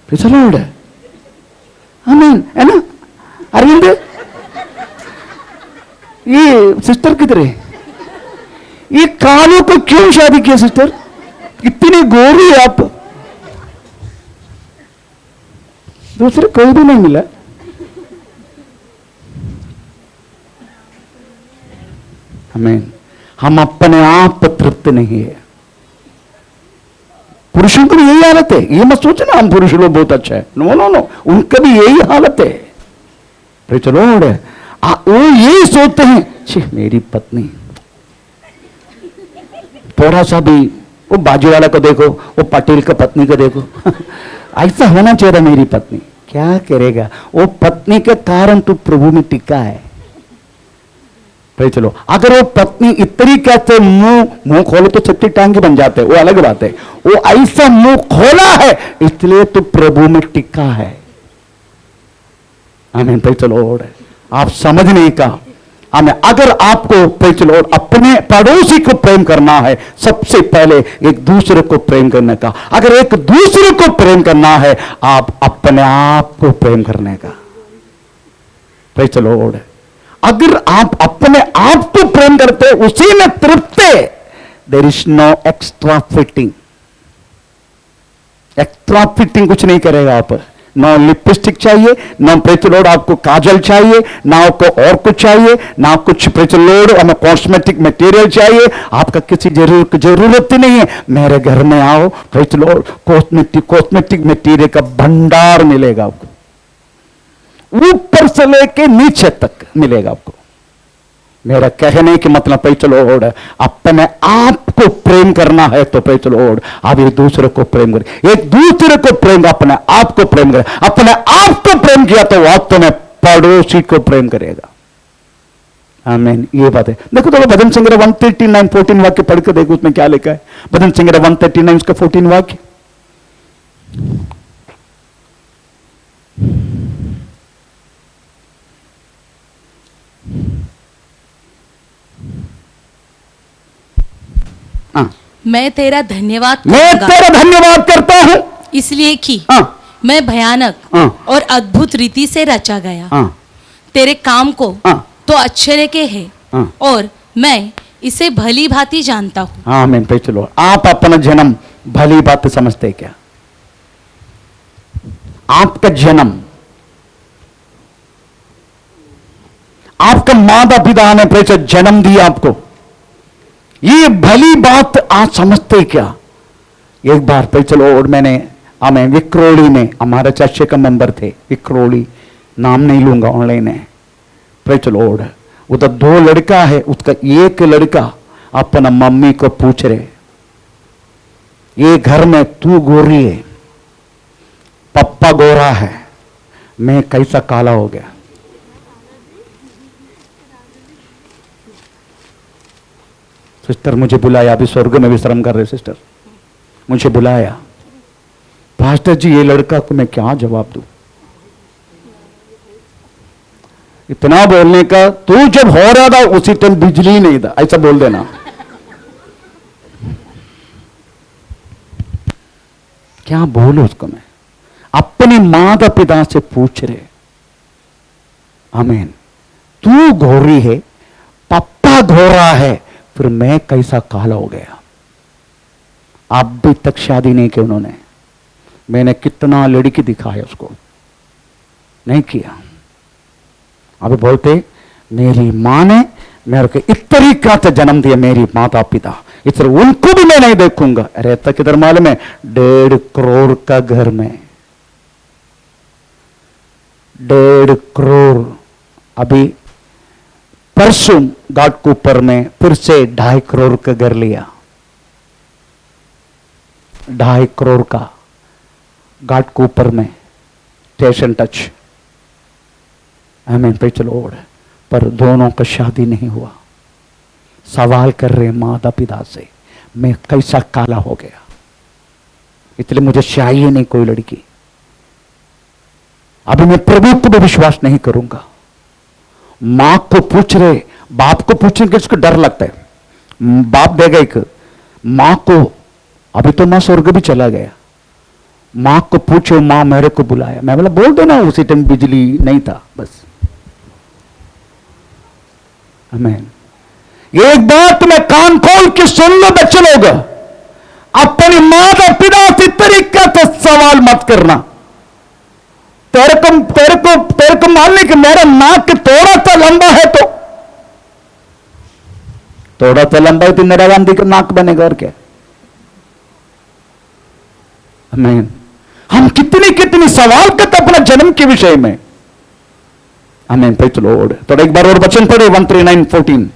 [SPEAKER 1] लॉर्ड, आमीन, है ना? अरविंद, ये सिस्टर किधर है? ये कालों को क्यों शादी किया सिस्टर? इतनी गोरी है आप, दूसरे कोई भी नहीं मिला। आमीन। हम अपने आप पर तृप्त नहीं है। पुरुषों की भी यही हालत है, ये मत सोचना हम पुरुष लोग बहुत अच्छा है, नो नो नो, उनका भी यही हालत है। Praise the Lord. वो यही सोचते हैं, छी मेरी पत्नी, थोड़ा सा भी वो बाजू वाला को देखो, वो पटेल का पत्नी को देखो ऐसा होना चाहिए मेरी पत्नी। क्या करेगा? वो पत्नी के कारण तू प्रभु में टिका है। भाई चलो, अगर वो पत्नी इतनी कहते मुंह खोले तो छत्ती टांगी बन जाते, वो अलग बात है। वो ऐसा मुंह खोला है इसलिए तो प्रभु में टिका है। आमीन। भाई चलो, आप समझने का, हमें अगर आपको प्रेज़ द लॉर्ड अपने पड़ोसी को प्रेम करना है, सबसे पहले एक दूसरे को प्रेम करने का। अगर एक दूसरे को प्रेम करना है, आप अपने आप को प्रेम करने का। Praise the Lord. अगर आप अपने आप को प्रेम करते, उसी में तृप्त है, there is no extra fitting. Extra fitting कुछ नहीं करेगा। आप ना लिपस्टिक चाहिए, ना प्रेज़ द लॉर्ड आपको काजल चाहिए, ना आपको और कुछ चाहिए, ना कुछ प्रेज़ द लॉर्ड हमें कॉस्मेटिक मटेरियल चाहिए। आपका किसी जरूरत ही नहीं है। मेरे घर में आओ, praise the Lord cosmetic material का भंडार मिलेगा आपको, ऊपर से लेके नीचे तक मिलेगा आपको। मेरा कहने की मतलब प्रेज़ द लॉर्ड, अपने आप को प्रेम करना है तो प्रेज़ द लॉर्ड आप एक दूसरे को प्रेम करें। एक दूसरे को प्रेम, अपने आप को प्रेम करें। अपने आप को प्रेम किया तो वास्तव में पड़ोसी को प्रेम करेगा। आमीन। ये बात है। देखो थोड़ा भजन संग्रह 139 14 वाक्य पढ़ के देखो, उसमें क्या लिखा है। भजन संग्रह 139 उसका 14 वाक्य।
[SPEAKER 2] मैं तेरा धन्यवाद
[SPEAKER 1] करता हूं,
[SPEAKER 2] इसलिए कि
[SPEAKER 1] हाँ,
[SPEAKER 2] मैं भयानक
[SPEAKER 1] हाँ,
[SPEAKER 2] और अद्भुत रीति से रचा गया।
[SPEAKER 1] हाँ,
[SPEAKER 2] तेरे काम को
[SPEAKER 1] हाँ,
[SPEAKER 2] तो आश्चर्य के है,
[SPEAKER 1] हाँ,
[SPEAKER 2] और मैं इसे भली भांति जानता हूँ।
[SPEAKER 1] आमीन। पे चलो, आप अपना जन्म भली बात समझते क्या? आपका जन्म, आपका माता पिता ने प्रेषित जन्म दिया आपको, ये भली बात आप समझते क्या? एक बार पे चलो, और मैंने हमें विक्रोली में, हमारे चर्च का मेंबर थे विक्रोली, नाम नहीं लूंगा, ऑनलाइन है। पे चलो, उधर 2 लड़का है, उसका एक लड़का अपना मम्मी को पूछ रहे, ये घर में तू गोरी है, पप्पा गोरा है, मैं कैसा काला हो गया? सिस्टर मुझे बुलाया, अभी स्वर्ग में विश्राम कर रहे सिस्टर, मुझे बुलाया, पास्टर जी ये लड़का को मैं क्या जवाब दूं? इतना बोलने का, तू जब हो रहा था उसी टाइम बिजली नहीं था, ऐसा बोल देना। क्या बोलूं उसको मैं? अपने माता पिता से पूछ रहे, आमीन, तू गोरी है, पप्पा गोरा है, फिर मैं कैसा काला हो गया? अभी तक शादी नहीं की उन्होंने। मैंने कितना लड़की दिखाया उसको, नहीं किया। अभी बोलते मेरी मां ने मेरे को इस तरीका से जन्म दिया, मेरी माता पिता, इसलिए उनको भी मैं नहीं देखूंगा। रहता किधर मालूम है? 1.5 करोड़ का घर में, 1.5 करोड़। अभी परसों घाटकोपर में फिर से 2.5 करोड़ का घर लिया, 2.5 करोड़ का घाटकोपर में, स्टेशन टच। आमीन। पे चलो, पर दोनों का शादी नहीं हुआ। सवाल कर रहे माता पिता से, मैं कैसा काला हो गया? इसलिए मुझे चाहिए नहीं कोई लड़की। अभी मैं प्रभु को भी विश्वास नहीं करूंगा। मां को पूछ रहे, बाप को पूछने के उसको डर लगता है, बाप देगा एक। मां को, अभी तो मां स्वर्ग भी चला गया, मां को पूछो, मां मेरे को बुलाया, मैं बोला बोल देना उसी टाइम बिजली नहीं था, बस। आमीन। एक बात मैं कान खोल के सुन लो बच्चे लोग, अपनी माता पिता से तरीका से सवाल मत करना। तेरे को मानने कि मेरा नाक थोड़ा सा लंबा है, तो थोड़ा सा लंबा है तो इंदिरा गांधी का नाक बनेगा और क्या? आमीन। हम कितनी सवाल करते अपना जन्म के विषय में। आमीन। Praise the Lord. तो एक बार और वचन पढ़े 139:14।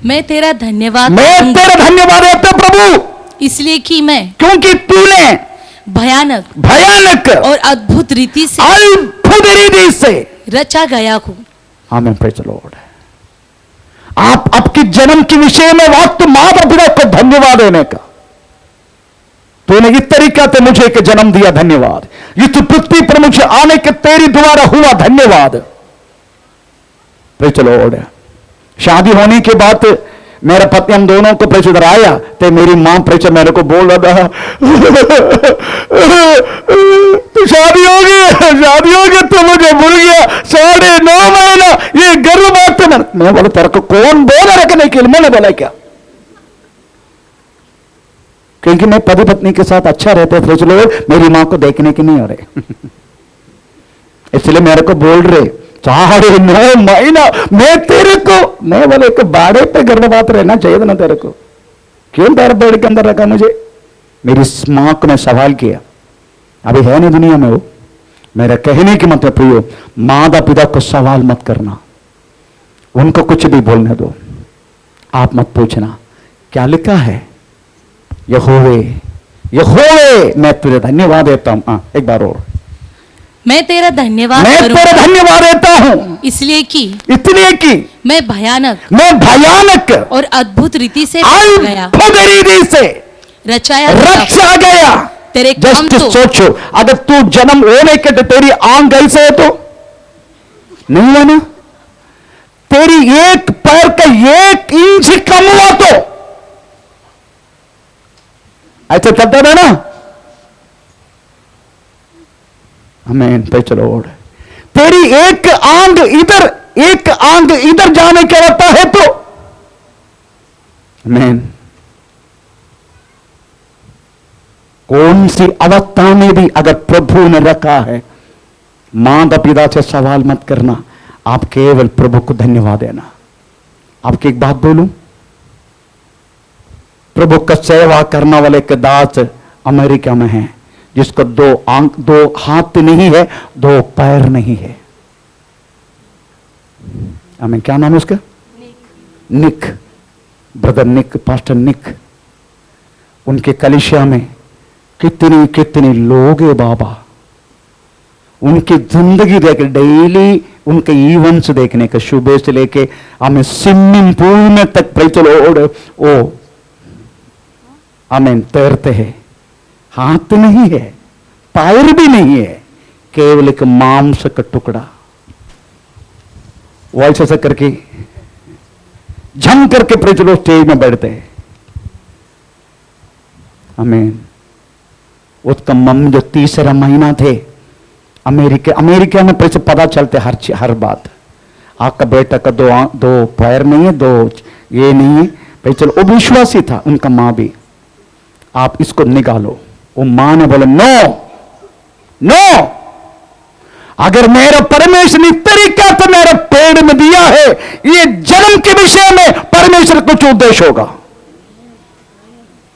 [SPEAKER 2] मैं तेरा धन्यवाद
[SPEAKER 1] करता प्रभु,
[SPEAKER 2] इसलिए कि मैं,
[SPEAKER 1] क्योंकि तूने
[SPEAKER 2] भयानक और अद्भुत रीति से रचा गया हूं।
[SPEAKER 1] आमीन। Praise the Lord. आप आपके जन्म के विषय में वक्त माता पिता को धन्यवाद देने का, तूने इस तरीका से मुझे एक जन्म दिया, धन्यवाद। इस पृथ्वी पर मुझे आने के तेरी द्वारा हुआ, धन्यवाद। Praise the Lord. शादी होने के बाद मेरा पति हम दोनों को प्रेज़ उधर आया तो मेरी मां प्रेज़ मेरे को बोल रहा था तो शादी हो गई तो मुझे भूल गया 9.5 महीना ये गर्भवती में। मैं बोला तेरे को कौन बोला रखने के लिए? मैंने बोला क्या? क्योंकि मैं पति पत्नी के साथ अच्छा रहते प्रेज़ द लॉर्ड, मेरी मां को देखने की नहीं हो रहे इसलिए मेरे को बोल रहे 9.5 महीना मैं तेरे को, मैं बोले एक बाड़े पे गर्भवती रहना चाहिए था ना तेरे को, क्यों तेरे पेड़ के अंदर रखा मुझे? मेरी मां को मैं सवाल किया, अभी है नहीं दुनिया में वो। मेरा कहने की मतलब प्रियो, माता पिता को सवाल मत करना, उनको कुछ भी बोलने दो, आप मत पूछना क्या लिखा है। यहोवे यहोवे मैं तुझे धन्यवाद देता हूं। एक बार और,
[SPEAKER 2] मैं तेरा धन्यवाद
[SPEAKER 1] देता हूं
[SPEAKER 2] इसलिए
[SPEAKER 1] कि
[SPEAKER 2] मैं भयानक
[SPEAKER 1] और
[SPEAKER 2] अद्भुत रीति से
[SPEAKER 1] रचा गया।
[SPEAKER 2] तेरे काम तो
[SPEAKER 1] सोचो, अगर तू जन्म होने के तो तेरी आंख ऐसे है तो नहीं है ना, तेरी एक पैर का 1 इंच कम हुआ तो ऐसे चलता था ना। आमीन, प्रेज़ द लॉर्ड। तेरी एक आंग इधर जाने के रहता है तो आमीन। कौन सी अवस्था में भी अगर प्रभु ने रखा है, माता पिता से सवाल मत करना, आप केवल प्रभु को धन्यवाद देना। आपकी एक बात बोलूं, प्रभु का सेवा करने वाले के दास अमेरिका में हैं, जिसको 2 हाथ नहीं है, 2 पैर नहीं है। आमीन। क्या नाम है उसका? निक, ब्रदर निक, पास्टर निक। उनके कलीसिया में कितने लोग है बाबा, उनकी जिंदगी देख, डेली उनके इवेंट्स देखने का, सुबह से लेके हमें स्विमिंग पूल में तक प्रेज़ द लॉर्ड ओ आमीन तैरते हैं। हाथ नहीं है, पैर भी नहीं है, केवल एक मांस का टुकड़ा। वो ऐसा करके झम करके प्रेज़ द लॉर्ड स्टेज में बैठते हैं। आमीन। उसका मम्मी जो 3रा महीना थे, अमेरिका में प्रेज़ पता चलते हर बात। आपका बेटा का 2 पैर नहीं है, 2 ये नहीं है, प्रेज़ द लॉर्ड। वो विश्वासी था, उनका मां भी, आप इसको निकालो। वो मां ने बोला नो, अगर मेरा परमेश्वर ने तरीका तो मेरे पेड़ में दिया है, ये जन्म के विषय में परमेश्वर कुछ उद्देश्य होगा।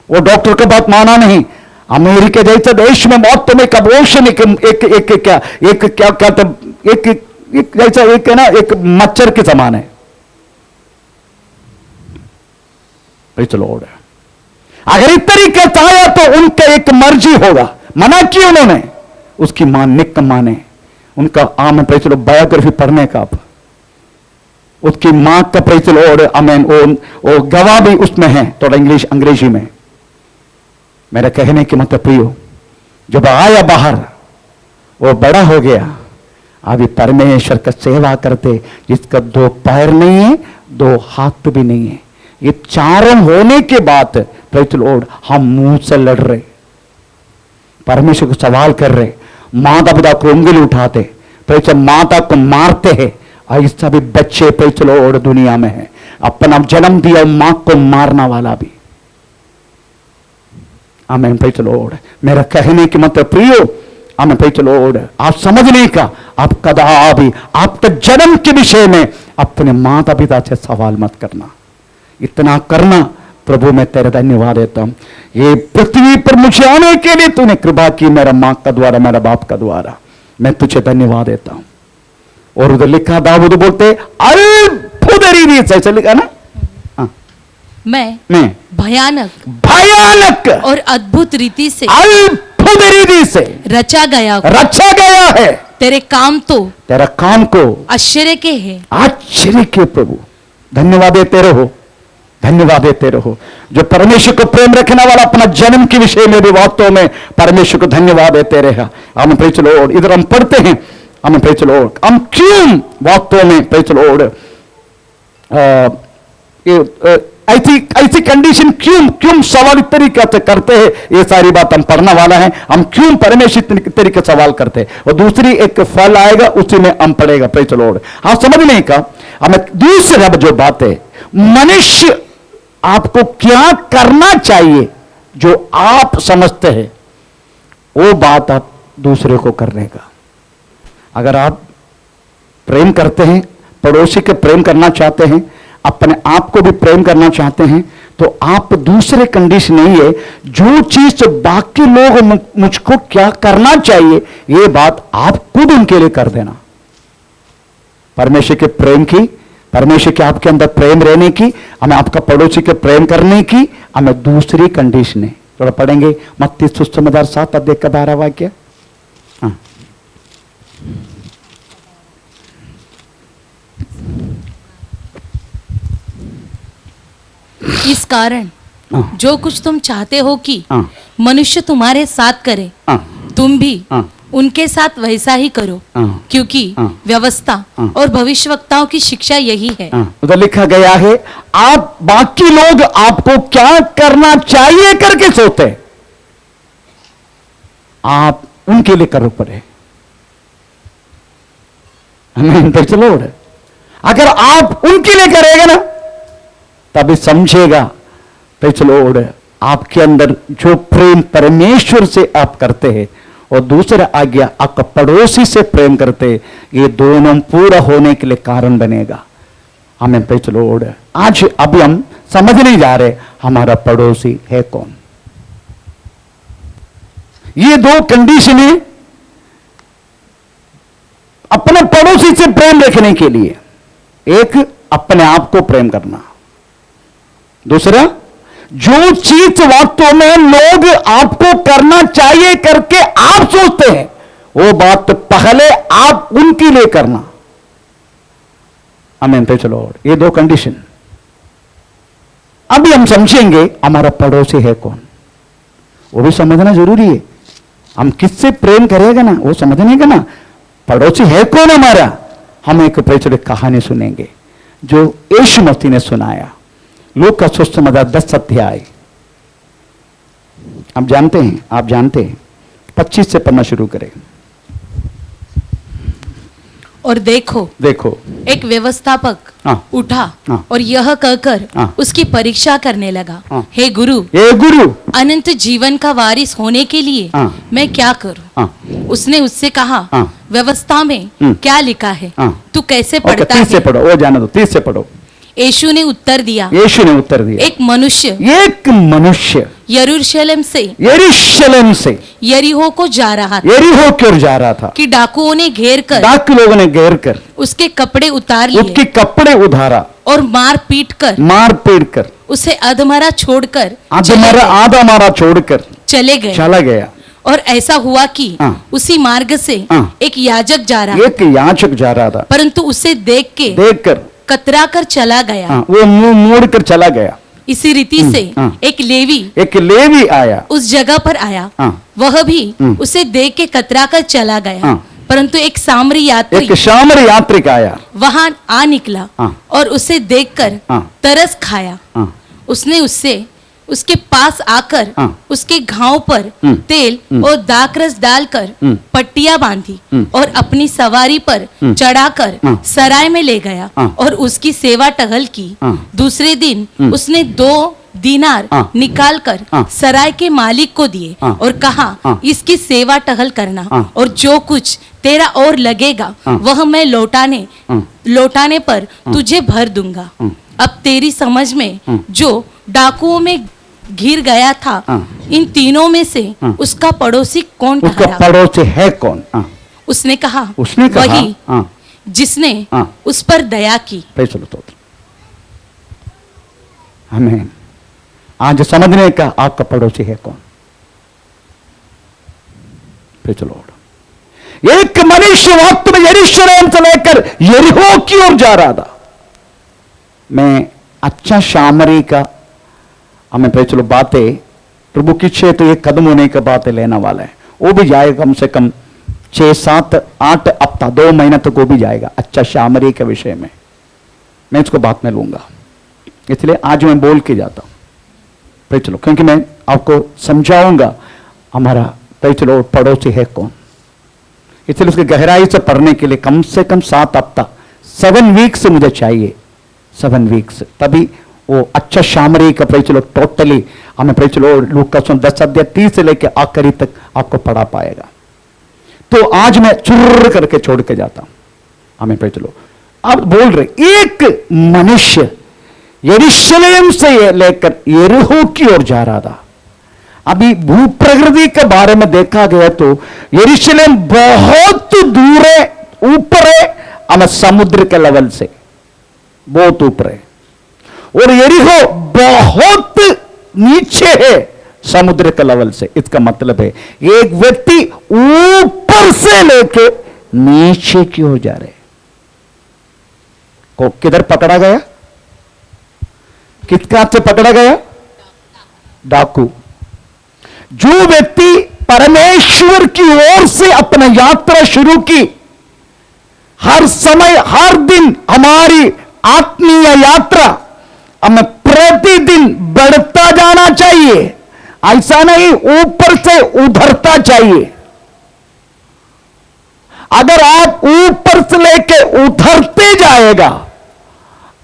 [SPEAKER 1] वो डॉक्टर का बात माना नहीं। अमेरिका जैसे देश में मौत में कबोशन एक है ना, एक मच्छर के समान है। Praise the Lord. अगर इस तरीके से आया तो उनका एक मर्जी होगा। मना की उन्होंने, उसकी मां निक मां ने, उनका आम प्रेज़ द लॉर्ड बायोग्राफी पढ़ने का, उसकी मां का प्रेज़ द लॉर्ड आमीन, वो गवाह भी उसमें है, थोड़ा अंग्रेजी में। मेरा कहने की मतलब प्रियो, जब आया बाहर, वो बड़ा हो गया, अभी परमेश्वर का सेवा करते, जिसका 2 पैर नहीं है, 2 हाथ भी नहीं है। ये चारों होने के बाद प्रेज़ द लॉर्ड हम मुंह से लड़ रहे, परमेश्वर को सवाल कर रहे, माता पिता को उंगली उठाते, प्रेज़ माता को मारते हैं। ऐसा भी बच्चे प्रेज़ द लॉर्ड दुनिया में है, अपना जन्म दिया मां को मारना वाला भी। आमीन, प्रेज़ द लॉर्ड। मेरा कहने की मतलब प्रियो, आमीन, प्रेज़ द लॉर्ड, आप समझने का, आप कदापि आपके जन्म के विषय में अपने माता पिता से सवाल मत करना। इतना करना, प्रभु मैं तेरा धन्यवाद देता हूं, ये पृथ्वी पर मुझे आने के लिए तूने कृपा की, मेरा मां का द्वारा, मेरा बाप का द्वारा, मैं तुझे धन्यवाद देता हूं। और उधर लिखा, दाऊद बोलते अद्भुत रीति से, ऐसा लिखा ना,
[SPEAKER 2] मैं भयानक और अद्भुत रीति से रचा गया
[SPEAKER 1] है।
[SPEAKER 2] तेरा काम को आश्चर्य के है।
[SPEAKER 1] आश्चर्य के प्रभु धन्यवाद देते रहो, धन्यवाद देते रहो। जो परमेश्वर को प्रेम रखने वाला अपना जन्म के विषय में भी वास्तव में परमेश्वर को धन्यवाद देते रहा। हम प्रेज़ द लॉर्ड, इधर हम पढ़ते हैं, हम प्रेज़ द लॉर्ड, हम क्यों वास्तव में प्रेज़ द लॉर्ड ऐसी कंडीशन क्यों सवाल इस तरीके से करते हैं, ये सारी बात हम पढ़ने वाला है। हम क्यों परमेश्वर तरीके सवाल करते हैं, और दूसरी एक फल आएगा उसी में हम पढ़ेगा। Praise the Lord. आप समझने का हमें दूसरा जो बात है, मनुष्य आपको क्या करना चाहिए जो आप समझते हैं, वो बात आप दूसरे को करने का। अगर आप प्रेम करते हैं, पड़ोसी के प्रेम करना चाहते हैं, अपने आप को भी प्रेम करना चाहते हैं, तो आप दूसरे कंडीशन नहीं है, जो चीज बाकी लोग मुझको क्या करना चाहिए, ये बात आप खुद उनके लिए कर देना। परमेश्वर के प्रेम की, परमेश्वर के आपके अंदर प्रेम रहने की, हमें आपका पड़ोसी के प्रेम करने की हमें दूसरी कंडीशन है। थोड़ा पढ़ेंगे मत्ती सुसमाचार 7 अध्याय का 12 वाक्य। हाँ,
[SPEAKER 2] इस कारण जो कुछ तुम चाहते हो कि
[SPEAKER 1] हाँ।
[SPEAKER 2] मनुष्य तुम्हारे साथ करे,
[SPEAKER 1] हाँ।
[SPEAKER 2] तुम भी
[SPEAKER 1] हाँ।
[SPEAKER 2] उनके साथ वैसा ही करो,
[SPEAKER 1] हाँ।
[SPEAKER 2] क्योंकि
[SPEAKER 1] हाँ।
[SPEAKER 2] व्यवस्था
[SPEAKER 1] हाँ।
[SPEAKER 2] और भविष्यवक्ताओं की शिक्षा यही है।
[SPEAKER 1] उधर लिखा गया है, आप बाकी लोग आपको क्या करना चाहिए करके सोते, आप उनके लिए करो पड़े। हमें चलो, अगर आप उनके लिए करेगा ना, तभी समझेगा। Praise the Lord. आपके अंदर जो प्रेम परमेश्वर से आप करते हैं और दूसरा आज्ञा आपका पड़ोसी से प्रेम करते, ये दोनों पूरा होने के लिए कारण बनेगा। हमें प्रेज़ द लॉर्ड। आज अभी हम समझ नहीं जा रहे हमारा पड़ोसी है कौन। ये दो कंडीशन है अपने पड़ोसी से प्रेम रखने के लिए। एक, अपने आप को प्रेम करना। दूसरा, जो चीज वास्तव में लोग आपको करना चाहिए करके आप सोचते हैं, वो बात पहले आप उनके लिए करना। आमीन। तो चलो, ये दो कंडीशन अभी हम समझेंगे। हमारा पड़ोसी है कौन, वो भी समझना जरूरी है। हम किससे प्रेम करेगा ना, वो समझने का ना, पड़ोसी है कौन हमारा। हम एक प्रचलित कहानी सुनेंगे जो यीशु मसीह ने सुनाया। लूका का सुसमाचार 10 अध्याय आप जानते हैं 25 से पढ़ना शुरू करें।
[SPEAKER 2] और देखो एक व्यवस्थापक उठा और यह कहकर उसकी परीक्षा करने लगा, हे गुरु, अनंत जीवन का वारिस होने के लिए मैं क्या करूं? उसने उससे कहा, व्यवस्था में क्या लिखा है, तू कैसे पढ़ता है?
[SPEAKER 1] 30 से पढ़ो, वो जाने दो, 30 से पढ़ो।
[SPEAKER 2] यीशु ने उत्तर दिया, एक मनुष्य यरूशलेम से यरीहो को जा रहा था कि डाकुओं ने घेर कर उसके कपड़े उतार लिए और मार पीट कर उसे अधमरा छोड़कर चले गए। और ऐसा हुआ कि उसी मार्ग से एक याजक जा रहा था, परंतु उसे देख कर कतरा कर चला गया।
[SPEAKER 1] वो मुंह मोड़ कर चला गया।
[SPEAKER 2] इसी रीति से एक लेवी
[SPEAKER 1] आया,
[SPEAKER 2] उस जगह पर आया। वह भी उसे देख के कतरा कर चला गया। परंतु एक सामरी यात्री आया, वहां आ निकला और उसे देखकर तरस खाया। उसने उसके पास आकर उसके घाव पर तेल और दाखरस डालकर पट्टियां बांधी और अपनी सवारी पर चढ़ाकर सराय में ले गया और उसकी सेवा टहल की। दूसरे दिन उसने 2 दीनार निकालकर सराय के मालिक को दिए और कहा, इसकी सेवा टहल करना, और जो कुछ तेरा और लगेगा वह मैं लौटाने पर तुझे भर दूंगा। अब तेरी समझ में जो डाकुओं में घिर गया था, इन तीनों में से उसका पड़ोसी कौन ठहरा?
[SPEAKER 1] उसका पड़ोसी है कौन?
[SPEAKER 2] उसने कहा वही जिसने उस पर दया की।
[SPEAKER 1] हमें आज समझने का आपका पड़ोसी है कौन। चलो, एक मनुष्य वक्त में यरूशलेम से लेकर यरीहो की ओर जा रहा था। मैं अच्छा सामरी का हमें चलो बातें प्रभु की इच्छा तो ये कदम होने की बातें लेना वाला है। वो भी जाएगा कम से कम 6, 7, 8 हफ्ता 2 महीना तक वो भी जाएगा अच्छा सामरी के विषय में। मैं इसको बाद में लूंगा, इसलिए आज मैं बोल के जाता हूं। भाई चलो, क्योंकि मैं आपको समझाऊंगा हमारा भाई चलो पड़ोसी है कौन, इसलिए उसकी गहराई से पढ़ने के लिए कम से कम 7 हफ्ता 7 वीक्स मुझे चाहिए, 7 वीक्स, तभी वो अच्छा शामरी का भाई चलो टोटली हमें भाई चलो लूका 10 अध्याय 30 से लेकर आखिरी तक आपको पढ़ा पाएगा। तो आज मैं चुर्र करके छोड़ के जाता हूं। हमें भाई चलो आप बोल रहे एक मनुष्य यरूशलेम से लेकर यरीहो की ओर जा रहा था। अभी भू प्रकृति के बारे में देखा गया तो यरूशलेम बहुत दूर है, ऊपर है, हमें समुद्र के लेवल से बहुत ऊपर है, और यरीहो बहुत नीचे है समुद्र के लेवल से। इसका मतलब है एक व्यक्ति ऊपर से लेके नीचे की ओर जा रहे को किधर पकड़ा गया, किसके हाथ से पकड़ा गया? डाकू। जो व्यक्ति परमेश्वर की ओर से अपना यात्रा शुरू की, हर समय हर दिन हमारी आत्मीय यात्रा हमें प्रतिदिन बढ़ता जाना चाहिए, ऐसा नहीं ऊपर से उधरता चाहिए। अगर आप ऊपर से लेके उधरते जाएगा,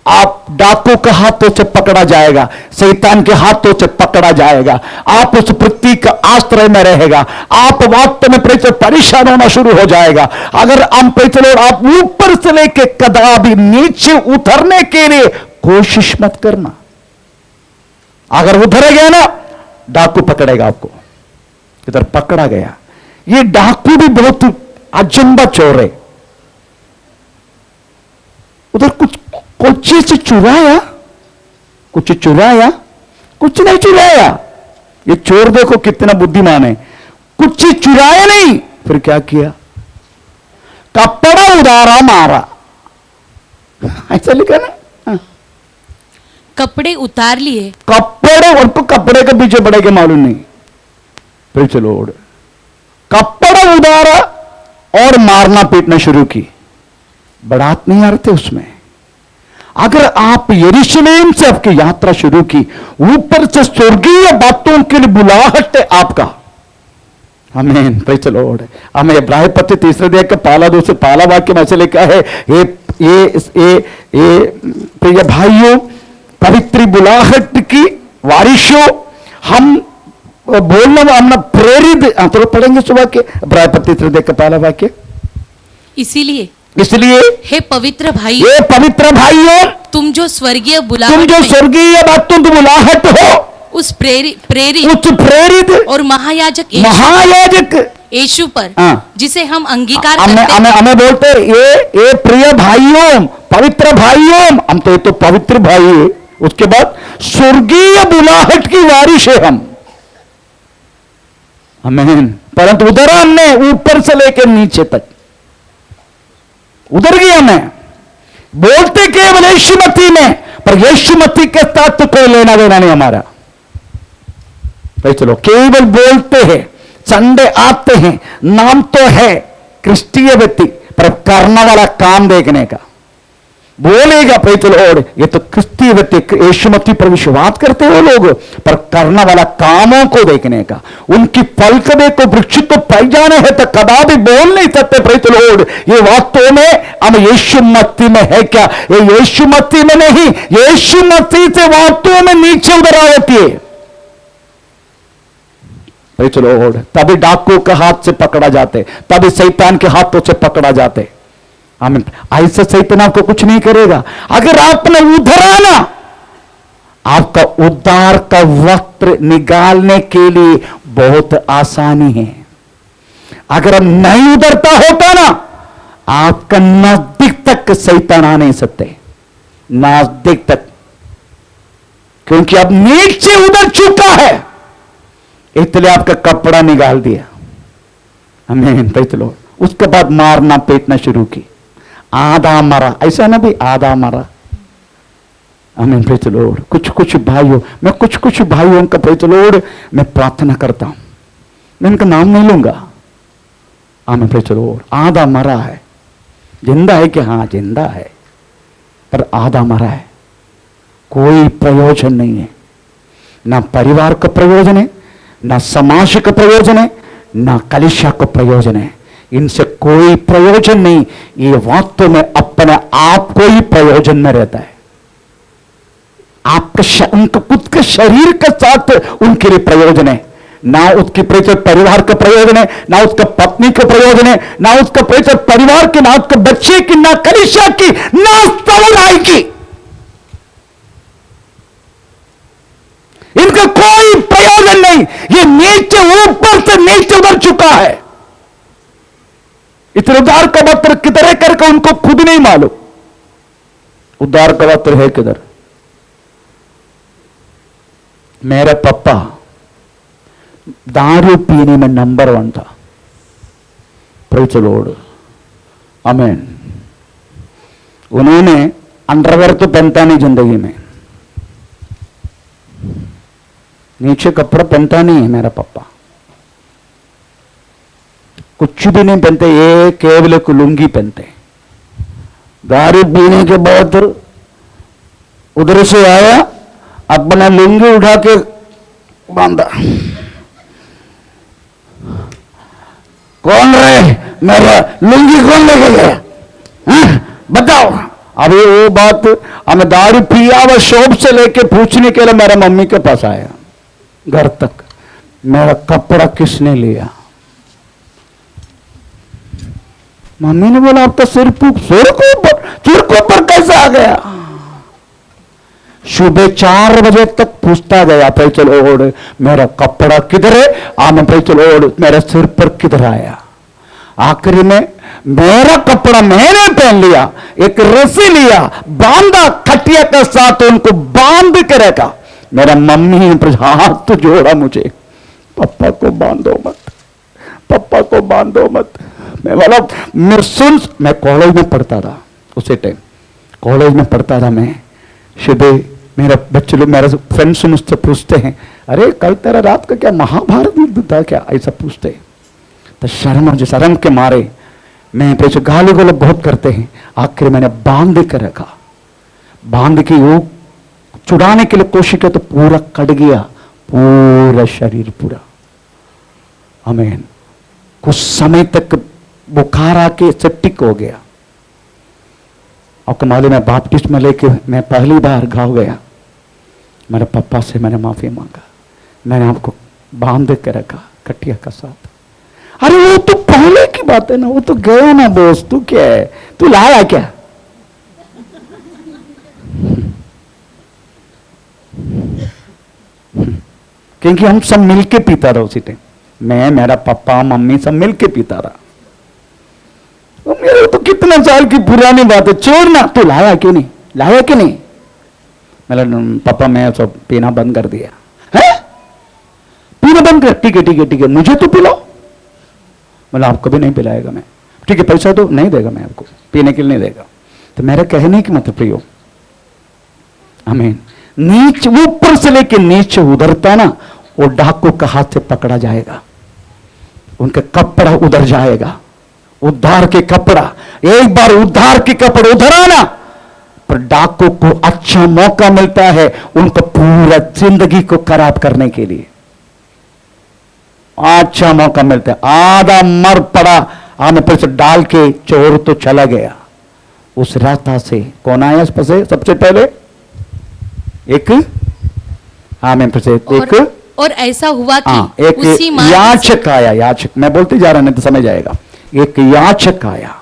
[SPEAKER 1] आप डाकू के हाथों से पकड़ा जाएगा, शैतान के हाथों से पकड़ा जाएगा, आप उस पृथ्वी का आश्रय में रहेगा, आप वास्तव में परेशान होना शुरू हो जाएगा। अगर हम आप ऊपर से लेके कदापि नीचे उतरने के लिए कोशिश मत करना। अगर उधर गया ना, डाकू पकड़ेगा आपको। इधर पकड़ा गया, ये डाकू भी बहुत अजंबा चोर है। उधर कुछ चीज चुराया, कुछ चुराया, कुछ नहीं चुराया। ये चोर देखो कितना बुद्धिमान है, कुछ चीज चुराया नहीं, फिर क्या किया? कपड़ा उधारा मारा, ऐसा लिखा ना।
[SPEAKER 2] कपड़े उतार लिए,
[SPEAKER 1] कपड़े, और तो कपड़े के पीछे पड़ेगा मालूम नहीं। फिर चलो कपड़ा उतारा और मारना पीटना शुरू की। बढ़ात नहीं आ रहे थे उसमें। अगर आप यरूशलेम से आपकी यात्रा शुरू की, ऊपर से स्वर्गीय बातों के लिए बुलाहट है आपका। आमीन। Praise the Lord. हमें इब्राहिम पत्र 3 अध्याय का पहला 2 से पहला वाक्य में ऐसे लिखा है, ये प्रिय भाइयों, पवित्र बुलाहट की वारिशों, हम बोलना हमने प्रेरित, तो पढ़ेंगे सुबह के इब्राहिम पत्र 3 अध्याय का पहला वाक्य।
[SPEAKER 2] इसीलिए
[SPEAKER 1] हे
[SPEAKER 2] पवित्र भाई,
[SPEAKER 1] ये पवित्र भाइयों,
[SPEAKER 2] तुम जो स्वर्गीय बुलाहट,
[SPEAKER 1] तुम जो स्वर्गीय बातों की बुलाहट हो, उस प्रेरित
[SPEAKER 2] और महायाजक यीशु पर, जिसे हम अंगीकार करते हैं,
[SPEAKER 1] हमें बोलते हैं ये प्रिय भाइयों, पवित्र भाइयों, हम तो पवित्र भाई है। उसके बाद स्वर्गीय बुलाहट की वारिश है हम। आमीन। परंतु उधर हमने ऊपर से लेकर नीचे तक उधर गया। मैं बोलते केवल यीशु मसीह में, पर यीशु मसीह के साथ तो कोई लेना देना नहीं हमारा। भाई चलो, केवल बोलते हैं, संडे आते हैं, नाम तो है क्रिस्टीय व्यक्ति, पर करने वाला काम देखने का बोलेगा। भाई चलो, ये तो क्रिस्तीय व्यक्ति यीशु मसीह पर विश्वास करते हो लोग, पर करने वाला कामों को देखने का, उनकी फल को देखो। वृक्ष तो पहचाने हैं तो कदापि बोल नहीं सकते। भाई चलो, ये वास्तव में हम यीशु मसीह में है क्या? ये यीशु मसीह में नहीं, यीशु मसीह से वास्तव में नीचे उधर आ जाती है। भाई चलो, तभी डाकू के हाथ से पकड़ा जाते, तभी शैतान के हाथों से पकड़ा जाते। आमीन। ऐसा शैतान आपको कुछ नहीं करेगा। अगर आपने उधर आना, आपका उद्धार का वक्त निकालने के लिए बहुत आसानी है। अगर हम नहीं उधरता होता ना, आपका नजदीक तक शैतान आ नहीं सकते, नजदीक तक, क्योंकि अब नीचे उधर चुका है, इसलिए आपका कपड़ा निकाल दिया। आमीन। चलो, उसके बाद मारना पीटना शुरू की। आधा मरा, ऐसा ना भी आधा मरा। आमीन। Praise the Lord. कुछ भाइयों, मैं कुछ भाइयों का प्रेज़ द लॉर्ड मैं प्रार्थना करता हूं, मैं इनका नाम नहीं लूंगा। आमीन। Praise the Lord. आधा मरा है, जिंदा है कि? हाँ जिंदा है। पर आधा मरा है, कोई प्रयोजन नहीं है। ना परिवार का प्रयोजन है, ना समाज का प्रयोजन है, ना कलीसिया को प्रयोजन है। इनसे कोई प्रयोजन नहीं। ये वास्तव में अपने आप को ही प्रयोजन में रहता है। आपका उनका खुद के शरीर के साथ उनके लिए प्रयोजन है। ना उसकी परिवार का प्रयोजन है, ना उसका पत्नी का प्रयोजन है, ना उसका परिवार की, ना उसके बच्चे की, ना कलीसिया की, ना समुदाय की। इनका कोई प्रयोजन नहीं। ये नीचे, ऊपर से नीचे उतर चुका है। इस उद्धार का पत्र किधर है करके उनको खुद नहीं मालूम। उद्धार का पत्र है किधर? मेरा पापा दारू पीने में नंबर 1 था। प्रेज़ द लॉर्ड, आमीन। उन्होंने अंडरवेयर तो पहनता नहीं जिंदगी में, नीचे कपड़ा पहनता नहीं है मेरा पापा, कुछ भी नहीं पहनते, ये केवल एक लुंगी पहनते। दारू पीने के बाद उधर से आया, अपना लुंगी उठा के बांधा। कौन रहे? मेरा लुंगी कौन लेके गया? बताओ। अभी वो बात हमें दारू पिया हुआ शॉप से लेके पूछने के लिए मेरा मम्मी के पास आया घर तक, मेरा कपड़ा किसने लिया? मम्मी ने बोला अब तो सिर के ऊपर कैसे आ गया? सुबह 4 बजे तक पूछता गया, भाई चलो ओढ़, मेरा कपड़ा किधर है? मैं भाई चलो ओढ़, मेरे सिर पर किधर आया? आखिरी में मेरा कपड़ा मैंने पहन लिया, एक रस्सी लिया, बांधा खटिया के साथ, उनको बांध के रखा। मेरा मम्मी ने हाथ जोड़ा मुझे, पापा को बांधो मत, पापा को बांधो मत। मैं बोला मैं कॉलेज में पढ़ता था, उसी टाइम कॉलेज में पढ़ता था मैं। सुबह मेरा बच्चे लोग, मेरे फ्रेंड्स मुझसे पूछते हैं, अरे कल तेरा रात का क्या महाभारत युद्ध था क्या? ऐसा पूछते हैं। तो शर्म के मारे मैं पीछे गाली गलौज बहुत करते हैं। आखिर मैंने बांध के रखा, बांध के वो छुड़ाने के लिए कोशिश की तो पूरा कट गया, पूरा शरीर पूरा। आमीन। कुछ समय तक बुखार आके सेप्टिक हो गया। और कमाली में बाप्टिस्ट में लेके मैं पहली बार गाँव गया, मेरे पापा से मैंने माफी मांगा, मैंने आपको बांध के रखा कटिया का साथ। अरे वो तो पहले की बात है ना, वो तो गया ना दोस्त, तू क्या है, तू लाया क्या? क्योंकि हम सब मिलके पीता रहा उसी टाइम, मैं, मेरा पापा, मम्मी सब मिलके पीता रहा। तो मेरे तो कितना साल की पुरानी बात है, छोड़ना। तू लाया क्यों नहीं? लाया क्यों नहीं? मेरा पापा, मैं सब पीना बंद कर दिया है। पीना बंद कर? ठीक है ठीक है ठीक है, मुझे तो पिलाओ। मतलब आपको भी नहीं पिलाएगा मैं, ठीक है, पैसा तो नहीं देगा मैं आपको, पीने के लिए नहीं देगा। तो मेरा कहने की मतलब प्रियो, आमीन, नीचे ऊपर से लेके नीचे उधरता ना, वो डाकू का हाथ से पकड़ा जाएगा, उनका कपड़ा उधर जाएगा। उद्धार के कपड़ा, एक बार उद्धार के कपड़ा उधर आना, पर डाकू को अच्छा मौका मिलता है उनको पूरा जिंदगी को खराब करने के लिए। अच्छा मौका मिलता है। आधा मर पड़ा, आने पर से डाल के चोर तो चला गया। उस रास्ता से कौन आया इस पर से? सबसे पहले एक, आमीन, पर से एक,
[SPEAKER 2] और ऐसा हुआ कि
[SPEAKER 1] एक
[SPEAKER 2] उसी
[SPEAKER 1] याचक आया। याचक, मैं बोलते जा रहा नहीं तो समझ आएगा। एक याचक आया,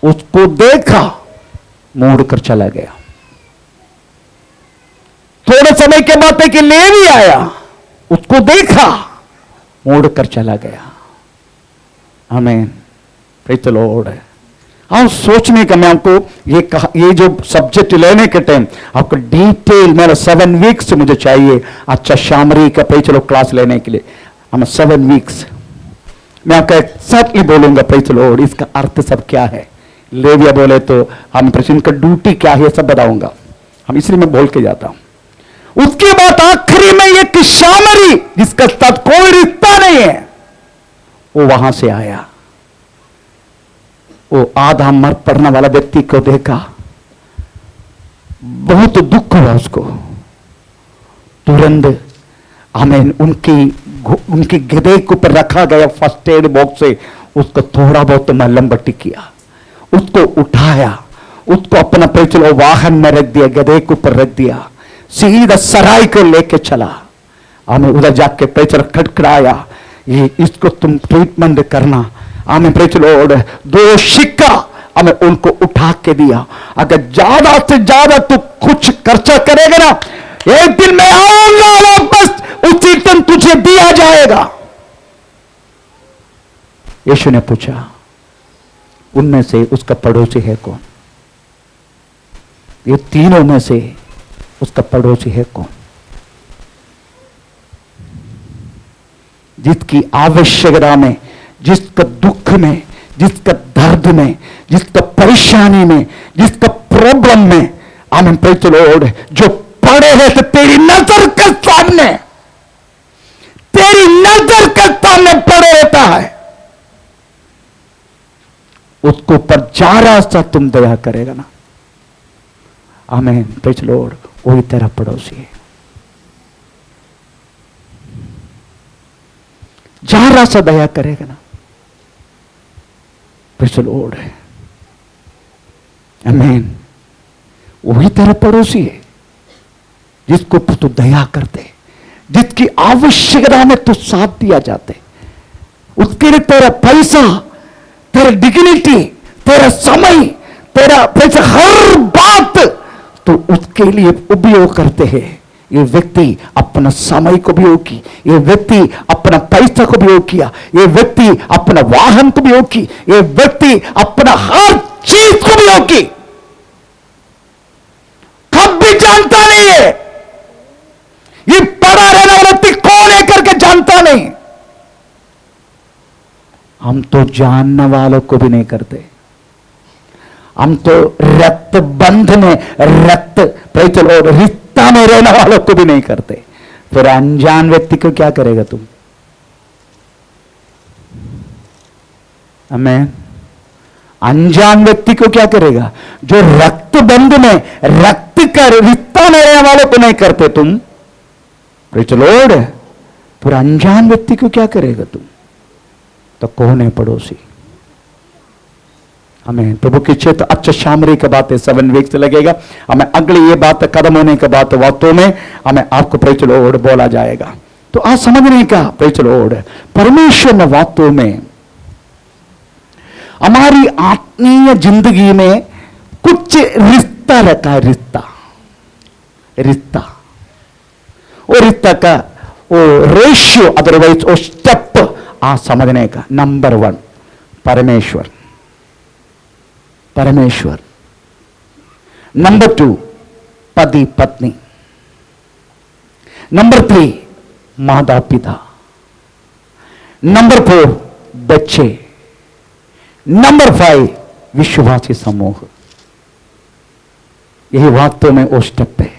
[SPEAKER 1] उसको देखा, मोड़कर चला गया। थोड़े समय के बाद एक लेवी आया, उसको देखा, मोड़कर चला गया। आमीन, प्रेज़ द लॉर्ड। और सोचने का, मैं आपको ये कहा, ये जो सब्जेक्ट लेने के टाइम आपको डिटेल, मेरा 7 वीक्स मुझे चाहिए अच्छा शामरी का प्रेज़ द लॉर्ड क्लास लेने के लिए। हम 7 वीक्स मैं आपका एक्जैक्टली बोलूंगा प्रेज़ द लॉर्ड, इसका अर्थ सब क्या है। लेविया बोले तो हम प्रेसिडेंट का ड्यूटी क्या है सब बताऊंगा, हम इसलिए मैं बोल के जाता हूं। उसके बाद आखिरी में एक शामरी जिसका साथ कोई रिश्ता नहीं है, वो वहां से आया। वो आधा मर पड़ने वाला व्यक्ति को देखा, बहुत दुख हुआ उसको। तुरंत आमीन उनकी गधे के ऊपर रखा गया फर्स्ट एड बॉक्स से उसको थोड़ा बहुत मलहम पट्टी किया, उसको उठाया, उसको अपना पैचलो वाहन में रख दिया, गधे के ऊपर रख दिया, सीधा सराय को लेके चला। हमें उधर जाके पैचर खटखड़ाया, ये इसको तुम ट्रीटमेंट करना। हमें पैचलो 2 सिक्का हमें उनको उठा के दिया। अगर ज्यादा से ज्यादा तू कुछ खर्चा करेगा ना, एक दिन मैं आऊंगा वापस, उसी दिन तुझे दिया जाएगा। यीशु ने पूछा, उनमें से उसका पड़ोसी है कौन? ये तीनों में से उसका पड़ोसी है कौन? जिसकी आवश्यकता में, जिसका दुख में, जिसका दर्द में, जिसका परेशानी में, जिसका प्रॉब्लम में, आमीन प्रेज़ द लॉर्ड, जो पड़े हैं तो तेरी नजर के सामने, तेरी नजर के सामने पड़े रहता है, उसको ऊपर जरा सा तुम दया करेगा ना, आमीन प्रेज़ द लॉर्ड, वही तेरा पड़ोसी है। जरा सा दया करेगा ना, प्रेज़ द लॉर्ड, आमीन, वही तेरा पड़ोसी है जिसको तू दया करते, जिसकी आवश्यकता में तू साथ दिया जाते, उसके लिए तेरा पैसा, तेरा डिग्निटी, तेरा समय, तेरा पैसा, हर बात तो उसके लिए उपयोग करते हैं। ये व्यक्ति अपना समय को उपयोग की, ये व्यक्ति अपना पैसा को उपयोग किया, ये व्यक्ति अपना वाहन को उपयोग की, ये व्यक्ति अपना हर चीज को उपयोग की। कभी जानता नहीं है ये पड़ा रहने वाला व्यक्ति कौन है करके जानता नहीं। हम तो जानने वालों को भी नहीं करते, हम तो रक्त बंध में, रक्त प्रेज़ द लॉर्ड, रिश्ता में रहने वालों को भी नहीं करते, फिर अनजान व्यक्ति को क्या करेगा तुम? आमीन। अनजान व्यक्ति को क्या करेगा? जो रक्त बंध में, रक्त का रिश्ता में रहने वालों को नहीं करते तुम, प्रेज़ द लॉर्ड, फिर अनजान व्यक्ति को क्या करेगा तुम? तो कौन है पड़ोसी? हमें प्रभु की चित अच्छा शामरी के बात है, 7 वीक्स लगेगा हमें अगली ये बात खत्म होने के बाद वास्तव में हमें आपको प्रेज़ द लॉर्ड बोला जाएगा। तो आज समझने का प्रेज़ द लॉर्ड, परमेश्वर ने वास्तव में हमारी आत्मीय जिंदगी में कुछ रिश्ता रखा है, रिश्ता, रिश्ता, और रिश्ता का वो रेशियो, अदरवाइज वो स्टेप आज समझने का। नंबर 1 परमेश्वर, परमेश्वर। नंबर 2 पति पत्नी। नंबर 3 माता पिता। नंबर 4 बच्चे। नंबर 5 विश्वासी समूह। यही वास्तव में वो स्टेप है।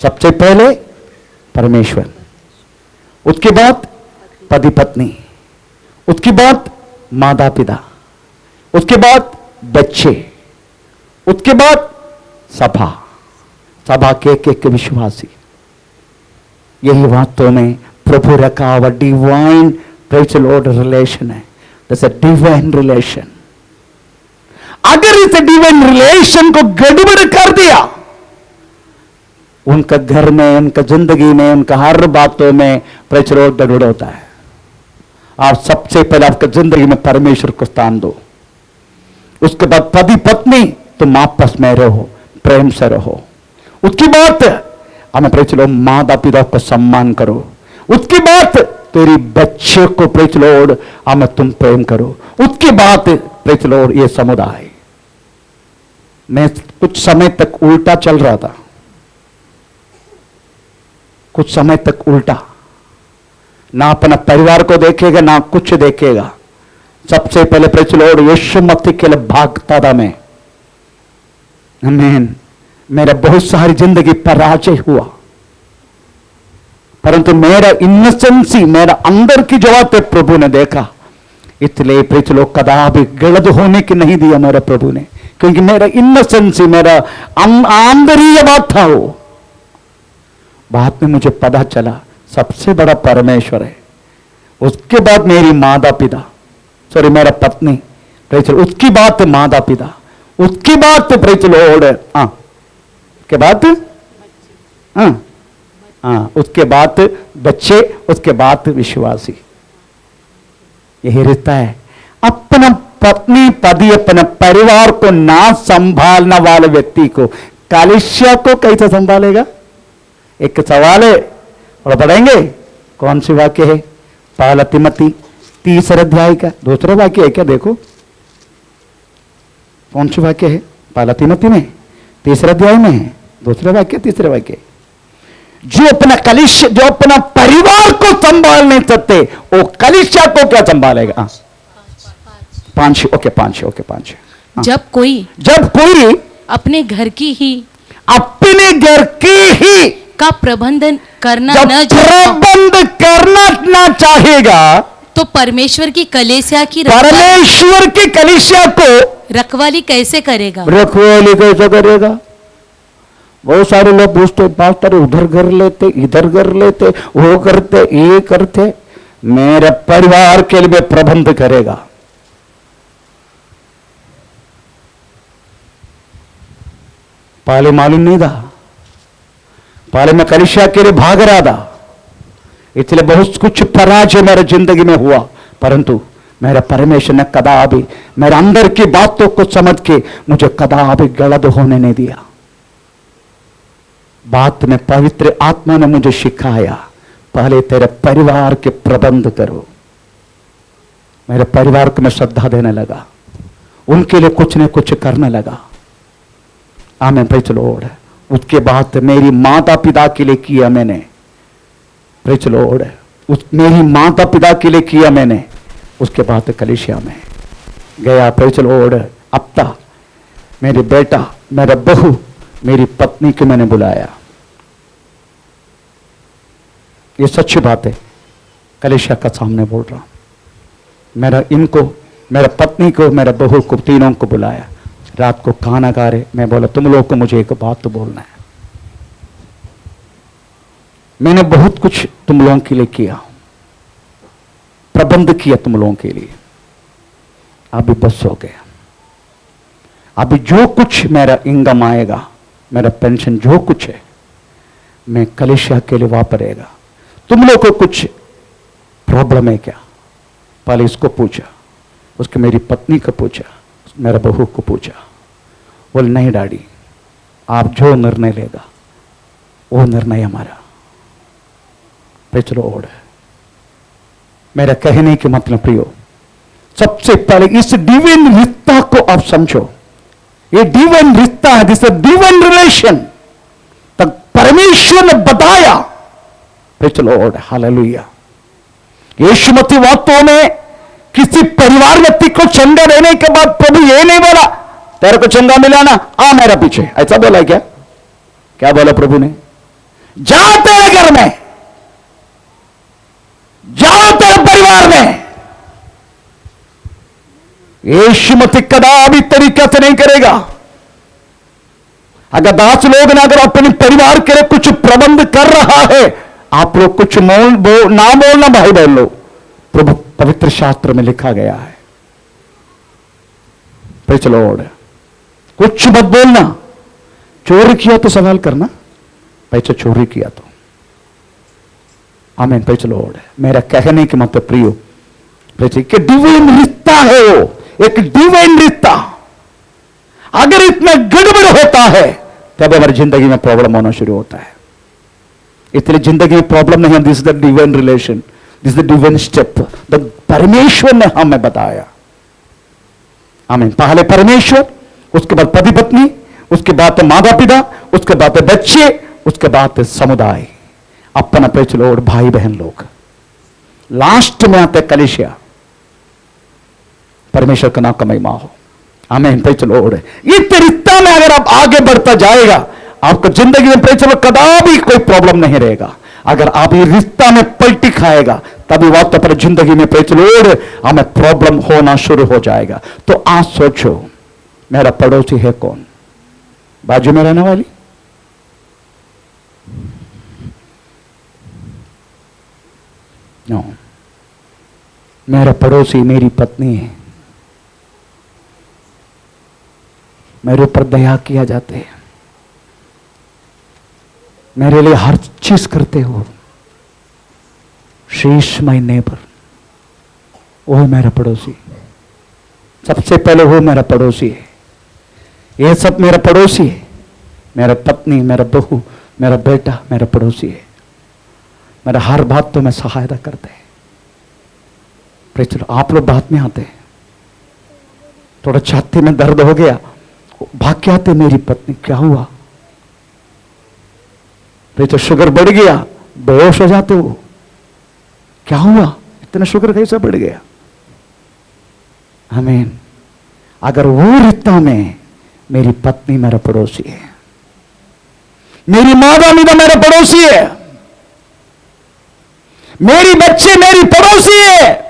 [SPEAKER 1] सबसे पहले परमेश्वर, उसके बाद पति पत्नी, उसके बाद माता पिता, उसके बाद बच्चे, उसके बाद सभा, सभा के एक विश्वासी। यही वास्तव में प्रभु रखा हुआ divine praise the Lord relation है। That's a divine relation. अगर इस डिवाइन रिलेशन को गड़बड़ कर दिया, उनका घर में, उनका जिंदगी में, उनका हर बातों में प्रेज़ द लॉर्ड गड़बड़ होता है। आप सबसे पहले आपका जिंदगी में परमेश्वर को स्थान दो, उसके बाद पति पत्नी तुम आपस में रहो, प्रेम से रहो, उसके बाद हमें प्रेज़ द लॉर्ड माता पिता को सम्मान करो, उसके बाद तेरी बच्चे को प्रेज़ द लॉर्ड हमें तुम प्रेम करो, उसके बाद प्रेज़ द लॉर्ड ये समुदाय। मैं कुछ समय तक उल्टा चल रहा था, कुछ समय तक उल्टा, ना अपना परिवार को देखेगा ना कुछ देखेगा। सबसे पहले प्रेज़ द लॉर्ड यीशु मसीह के लिए भागता था मैं। आमीन। मेरा बहुत सारी जिंदगी पराजय हुआ, परंतु मेरा इनोसेंसी, मेरा अंदर की जवाब प्रभु ने देखा, इसलिए प्रेज़ द लॉर्ड कदापि गलत होने की नहीं दिया मेरे प्रभु ने। क्योंकि मेरा इनोसेंसी, मेरा आंतरिक बात था वो। बाद में मुझे पता चला सबसे बड़ा परमेश्वर है, उसके बाद मेरी माता पिता, सॉरी मेरा पत्नी, उसकी बात माता पिता, उसकी बात प्रेज लॉर्ड, के बाद उसके बाद बच्चे, उसके बाद विश्वासी। यही रिश्ता है। अपना पत्नी पति अपने परिवार को ना संभालने वाले व्यक्ति को कलीसिया को कैसे संभालेगा? एक सवाल है और पढ़ेंगे। कौन सी वाक्य है? पहला तिमोथी 3 अध्याय का 2 वाक्य है क्या? देखो कौन सी वाक्य है? पहला तिमोथी में 3 अध्याय में है, 2 वाक्य 3 वाक्य। जो अपना कलीसिया, जो अपना परिवार को संभाल नहीं सकते, वो कलीसिया को क्या संभालेगा? 5 ओके 5।
[SPEAKER 2] जब कोई अपने घर की ही का प्रबंधन करना
[SPEAKER 1] ना चाहेगा,
[SPEAKER 2] तो परमेश्वर की कलीसिया
[SPEAKER 1] को
[SPEAKER 2] रखवाली कैसे करेगा?
[SPEAKER 1] बहुत सारे लोग पूछते, पास्टर उधर कर लेते, इधर कर लेते, वो करते, ये करते। मेरे परिवार के लिए प्रबंध करेगा। पहले मालूम नहीं था, पहले मैं कलीसिया के लिए भाग रहा था, इसलिए बहुत कुछ पराजय मेरे जिंदगी में हुआ। परंतु मेरा परमेश्वर ने कदापि मेरे अंदर की बातों को समझ के मुझे कदापि गलत होने नहीं दिया। बात में पवित्र आत्मा ने मुझे सिखाया, पहले तेरे परिवार के प्रबंध करो। मेरे परिवार को मैं श्रद्धा देने लगा, उनके लिए कुछ न कुछ करने लगा। आमीन, प्रेज़ द लॉर्ड। उसके बाद मेरी माता पिता के लिए किया मैंने, प्रेज़ द लॉर्ड। मेरी माता पिता के लिए किया मैंने। उसके बाद कलीसिया में गया, प्रेज़ द लॉर्ड। अब तक मेरे बेटा, मेरा बहू, मेरी पत्नी को मैंने बुलाया। ये सच्ची बात है, कलीसिया का सामने बोल रहा हूं। मेरा पत्नी को, मेरा बहू को, तीनों को बुलाया। रात को खाना खा रहे, मैं बोला तुम लोग को मुझे एक बात तो बोलना है। मैंने बहुत कुछ तुम लोगों के लिए किया, प्रबंध किया तुम लोगों के लिए, अभी बस हो गया। अभी जो कुछ मेरा इनकम आएगा, मेरा पेंशन जो कुछ है, मैं कलीसिया के लिए वापरेगा। तुम लोग को कुछ प्रॉब्लम है क्या? पहले इसको पूछा, उसके मेरी पत्नी को पूछा, मेरा बहू को पूछा। बोल नहीं डैडी, आप जो निर्णय लेगा वो निर्णय हमारा। Praise the Lord. मेरा कहने के मतलब प्रियो, सबसे पहले इस डिवाइन रिश्ता को आप समझो। ये डिवाइन रिश्ता है, दिस डिवाइन रिलेशन। तब परमेश्वर ने बताया, प्रेज़ द लॉर्ड, हालेलुया। यीशु मसीह वास्तव में किसी परिवार व्यक्ति को चंगा देने के बाद प्रभु ये नहीं बोला तेरे को चंगा मिला ना, आ मेरा पीछे, ऐसा बोला क्या? क्या बोला प्रभु ने? जाओ तेरे घर में, जाओ तेरे परिवार में। यीशु मसीह कदापि तरीका से नहीं करेगा। अगर 10 लोग ने अगर अपने परिवार के लिए कुछ प्रबंध कर रहा है, आप लोग कुछ ना बोलना भाई बहन लोग, प्रभु पवित्र शास्त्र में लिखा गया है। Praise the Lord. कुछ मत बोलना। चोरी किया तो सवाल करना, पैसा चोरी किया तो। आमीन, प्रेज़ द लॉर्ड। मेरा कहने के मतलब प्रियो, प्रेज़ डिवाइन रिश्ता है वो, एक डिवाइन रिश्ता। अगर इसमें गड़बड़ होता है तब हमारी जिंदगी में प्रॉब्लम होना शुरू होता है। इसलिए जिंदगी में प्रॉब्लम नहीं है। This is the divine relation, this is the divine step. परमेश्वर ने हमें बताया। आमीन। पहले परमेश्वर, उसके बाद पति पत्नी, उसके बाद माता पिता, उसके बाद बच्चे, उसके बाद समुदाय, अपना प्रेज़ द लॉर्ड, भाई बहन लोग, लास्ट में आते कलीसिया। परमेश्वर का नाम का महिमा हो। आमीन, प्रेज़ द लॉर्ड। इस रिश्ता में अगर आप आगे बढ़ता जाएगा, आपको जिंदगी में प्रेज़ द लॉर्ड कदापि कोई प्रॉब्लम नहीं रहेगा। अगर आप ये रिश्ता में पलटी खाएगा, तभी वक्त पर जिंदगी में प्रेज़ द लॉर्ड हमें प्रॉब्लम होना शुरू हो जाएगा। तो आज सोचो, मेरा पड़ोसी है कौन? बाजू में रहने वाली? नो, मेरा पड़ोसी मेरी पत्नी है। मेरे ऊपर दया किया जाते हैं, मेरे लिए हर चीज करते हो, शेष महीने पर वो है मेरा पड़ोसी। सबसे पहले वो मेरा पड़ोसी है। ये सब मेरा पड़ोसी है। मेरा पत्नी, मेरा बहू, मेरा बेटा मेरा पड़ोसी है। मेरा हर बात तो मैं सहायता करते हैं। आप लोग बात में आते हैं, थोड़ा छाती में दर्द हो गया, भाग के आते, मेरी पत्नी क्या हुआ? तो शुगर बढ़ गया, बेहोश हो जाते हो, क्या हुआ? इतना शुगर कैसे बढ़ गया? आमीन। अगर वो रिश्ता में मेरी पत्नी मेरा पड़ोसी है, मेरी माता पिता मेरा पड़ोसी है, मेरी बच्चे मेरी पड़ोसी है,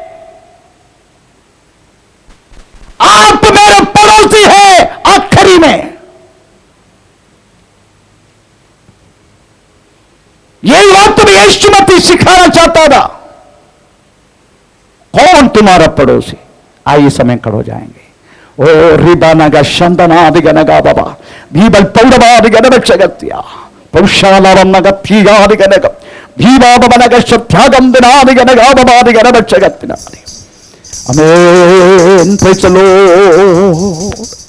[SPEAKER 1] आप मेरा पड़ोसी है। आखिरी में यही बात तुम्हें यीशु मसीह सिखाना चाहता था। कौन तुम्हारा पड़ोसी? आइए समय खड़ो जाएंगे। ओ रिबानगा शंदनादिगनगा बाबा भीबल पौडवादिगनबक्षगत्या पौशालावन्नग थीगादिगनग भीबाबनग सत्यागम दिनादिगनगा बाबादिगनबक्षगत्या। आमेन। Praise the Lord.